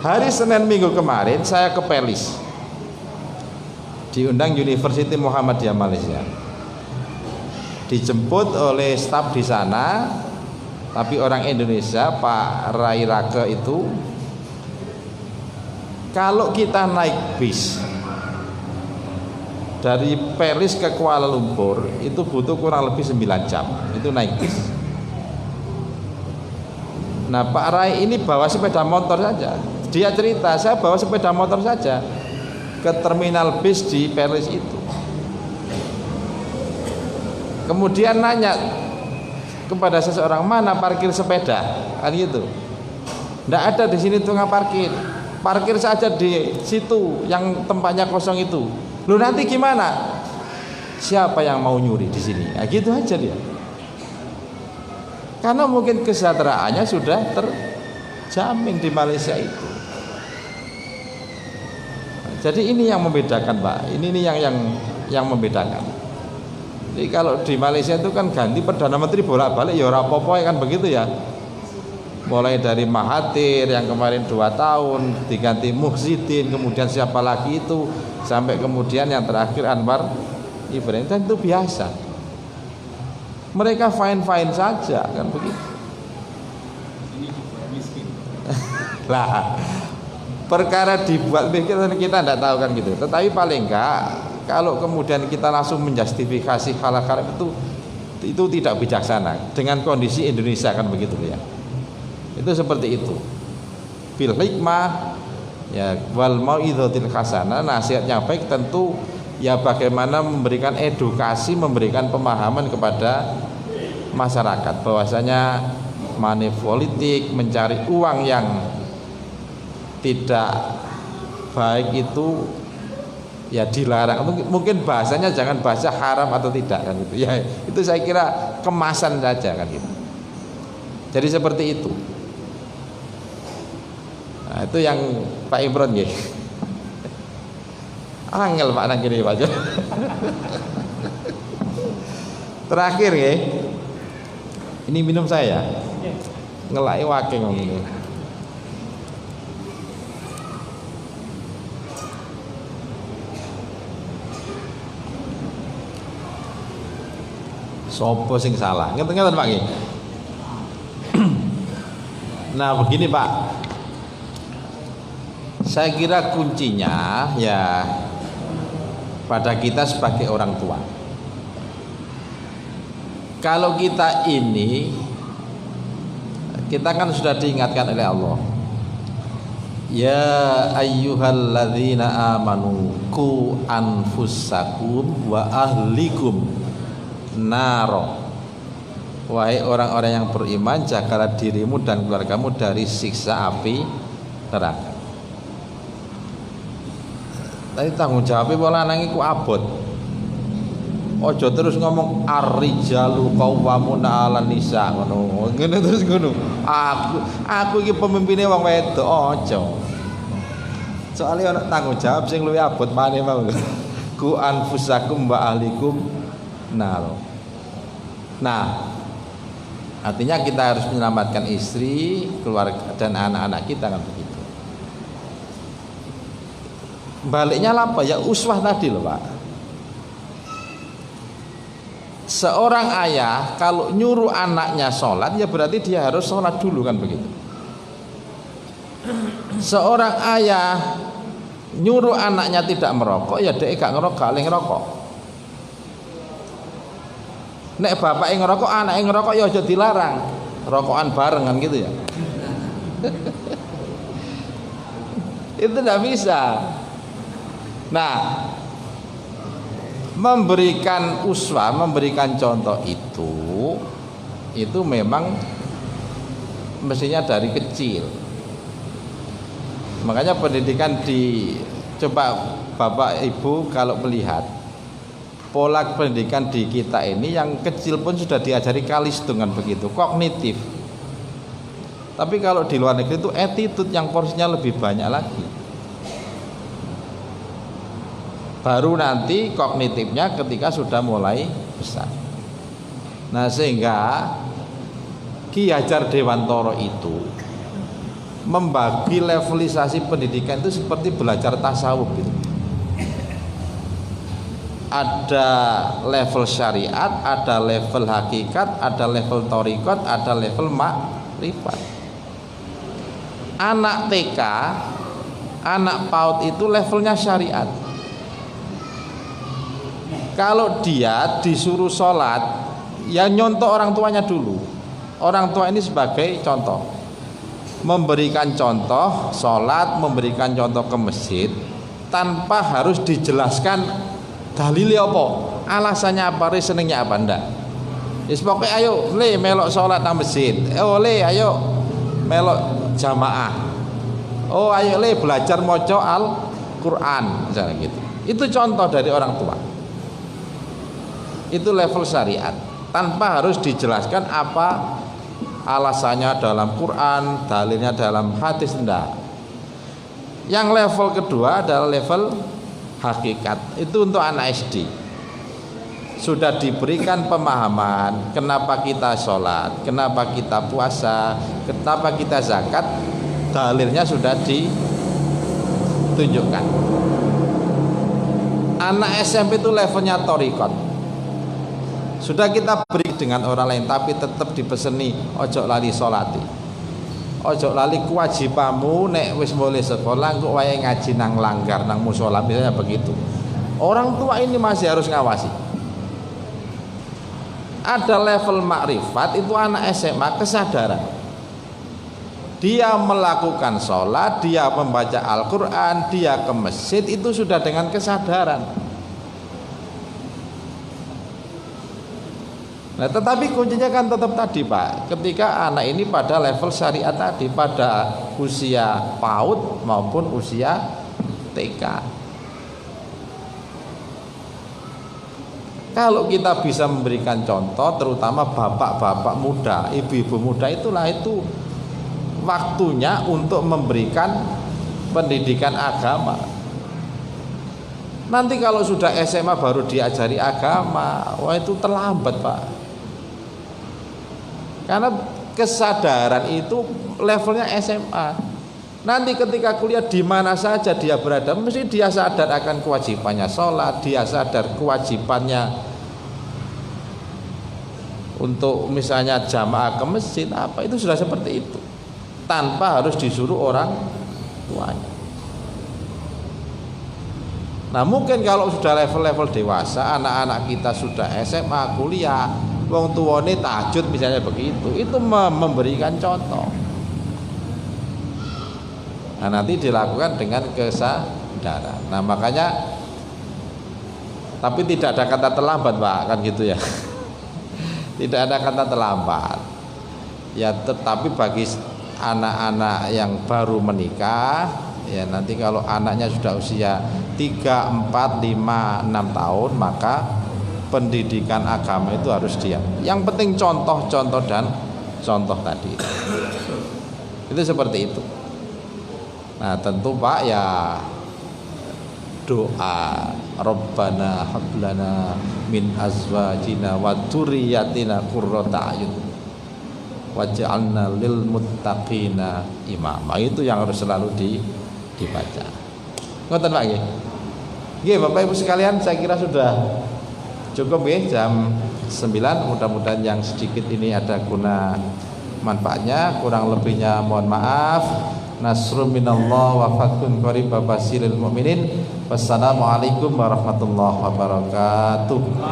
Hari Senin minggu kemarin saya ke Perlis, diundang University Muhammadiyah Malaysia, dijemput oleh staf di sana, tapi orang Indonesia, Pak Rai Rake itu. Kalau kita naik bis dari Perlis ke Kuala Lumpur itu butuh kurang lebih 9 jam, itu naik bis. Nah, Pak Rai ini bawa sepeda motor saja. Dia cerita, saya bawa sepeda motor saja ke terminal bis di Perlis itu. Kemudian nanya kepada seseorang, mana parkir sepeda, kan gitu. Nggak ada di sini tukang parkir. Parkir saja di situ yang tempatnya kosong itu. Loh, nanti gimana? Siapa yang mau nyuri di sini? Nah, gitu aja dia. Karena mungkin kesejahteraannya sudah terjamin di Malaysia itu. Jadi ini yang membedakan, Pak. Ini yang membedakan. Jadi kalau di Malaysia itu kan ganti Perdana Menteri bolak-balik ya ora apa-apa kan begitu ya. Mulai dari Mahathir yang kemarin 2 tahun, diganti Muhyiddin, kemudian siapa lagi itu, sampai kemudian yang terakhir Anwar Ibrahim, dan itu biasa. Mereka fine-fine saja kan begitu. Ini dibuat miskin. Lah, perkara dibuat miskin kita tidak tahu kan gitu. Tetapi paling enggak kalau kemudian kita langsung menjustifikasi hal-hal itu tidak bijaksana dengan kondisi Indonesia kan begitu ya. Itu seperti itu. Bil hikmah ya wal mau'izatil hasanah, nasihat yang baik tentu ya bagaimana memberikan edukasi, memberikan pemahaman kepada masyarakat bahwasanya money politik, mencari uang yang tidak baik itu ya dilarang. Mungkin bahasanya jangan bahasa haram atau tidak kan gitu. Ya itu saya kira kemasan saja kan gitu. Jadi seperti itu. Nah, itu yang Pak Imron ya. Angel Pak nang kene Pak. Terakhir ya. Ini minum saya. Ngelaki wake ngomong ini. Sopo sing salah? Ngeten-ngeten Pak nggih. Nah, begini Pak. Saya kira kuncinya ya pada kita sebagai orang tua. Kalau kita ini, kita kan sudah diingatkan oleh Allah. Ya ayyuhalladzina amanu qu anfusakum wa ahlikum naro. Wahai orang-orang yang beriman, jagalah dirimu dan keluargamu dari siksa api neraka. Tapi tanggung jawabnya pola nangi ku abot. Ojo terus ngomong ar-rijalu qawwamuna 'alan nisa ngono. Ngene terus ngono. Aku iki pemimpine wong wedok, ojo. Soalnya ana tanggung jawab sing luwih abot maneh mau. Ku anfusakum wa ahlikum nar. Nah, artinya kita harus menyelamatkan istri, keluarga dan anak-anak kita kan begitu. Baliknya apa ya, uswah tadi loh Pak. Seorang ayah kalau nyuruh anaknya sholat ya berarti dia harus sholat dulu kan begitu. Seorang ayah nyuruh anaknya tidak merokok ya dia gak ngerokok, gak ngerokok. Nek bapak yang ngerokok, anak yang ngerokok ya aja dilarang. Rokokan bareng kan gitu ya. Itu tidak bisa. Nah, memberikan uswah, memberikan contoh itu memang mestinya dari kecil. Makanya pendidikan coba Bapak Ibu kalau melihat pola pendidikan di kita ini yang kecil pun sudah diajari kalistungan begitu, kognitif. Tapi kalau di luar negeri itu attitude yang porsinya lebih banyak lagi. Baru nanti kognitifnya ketika sudah mulai besar. Nah sehingga Ki Hajar Dewantara itu membagi levelisasi pendidikan itu seperti belajar tasawuf gitu. Ada level syariat, ada level hakikat, ada level thariqat, ada level makrifat. Anak TK, anak PAUD itu levelnya syariat. Kalau dia disuruh sholat, ya nyontoh orang tuanya dulu. Orang tua ini sebagai contoh, memberikan contoh sholat, memberikan contoh ke masjid tanpa harus dijelaskan dalilnya apa, alasannya apa, reasoningnya apa, ndak. Yes, pokoknya ayo le melok sholat nang masjid, oh le ayo melok jamaah, oh ayo le belajar maca Al-Quran misalnya gitu. Itu contoh dari orang tua. Itu level syariat tanpa harus dijelaskan apa alasannya dalam Quran, dalilnya dalam hadis, enggak. Yang level kedua adalah level hakikat. Itu untuk anak SD. Sudah diberikan pemahaman kenapa kita sholat, kenapa kita puasa, kenapa kita zakat, dalilnya sudah ditunjukkan. Anak SMP itu levelnya thariqat. Sudah kita beri dengan orang lain tapi tetap dipeseni ojo lali sholati, ojo lali kewajibanmu nek wis mulai sekolah kok wayahe ngaji nang langgar nang musola misalnya begitu. Orang tua ini masih harus ngawasi. Ada level makrifat, itu anak SMA kesadaran. Dia melakukan sholat, dia membaca Al-Quran, dia ke masjid, itu sudah dengan kesadaran. Nah, tetapi kuncinya kan tetap tadi Pak, ketika anak ini pada level syariat tadi, pada usia PAUD maupun usia TK. Kalau kita bisa memberikan contoh, terutama bapak-bapak muda, ibu-ibu muda, itu waktunya untuk memberikan pendidikan agama. Nanti kalau sudah SMA baru diajari agama, wah itu terlambat Pak. Karena kesadaran itu levelnya SMA. Nanti ketika kuliah di mana saja dia berada, mesti dia sadar akan kewajibannya sholat, dia sadar kewajibannya untuk misalnya jamaah ke masjid, apa itu sudah seperti itu, tanpa harus disuruh orang tuanya. Nah mungkin kalau sudah level-level dewasa, anak-anak kita sudah SMA, kuliah, wong tuwane tahajud misalnya begitu, itu memberikan contoh. Nah nanti dilakukan dengan kesadaran. Nah makanya, tapi tidak ada kata terlambat Pak, kan gitu ya. Tidak ada kata terlambat. Ya tetapi bagi anak-anak yang baru menikah, ya nanti kalau anaknya sudah usia 3, 4, 5, 6 tahun, maka pendidikan agama itu harus dia. Yang penting contoh-contoh dan contoh tadi. Itu seperti itu. Nah tentu Pak ya doa Rabbana hablana min azwajina wa dzurriyyatina qurrata a'yun waj'alna lil muttaqina imama. Itu yang harus selalu dibaca. Ngoten Pak nggih. Nggih Bapak Ibu sekalian, saya kira sudah cukup nggih jam 9. Mudah-mudahan yang sedikit ini ada guna manfaatnya, kurang lebihnya mohon maaf. Nasrun minallah wa fathun qarib basiril mu'minin. Wassalamualaikum warahmatullahi wabarakatuh.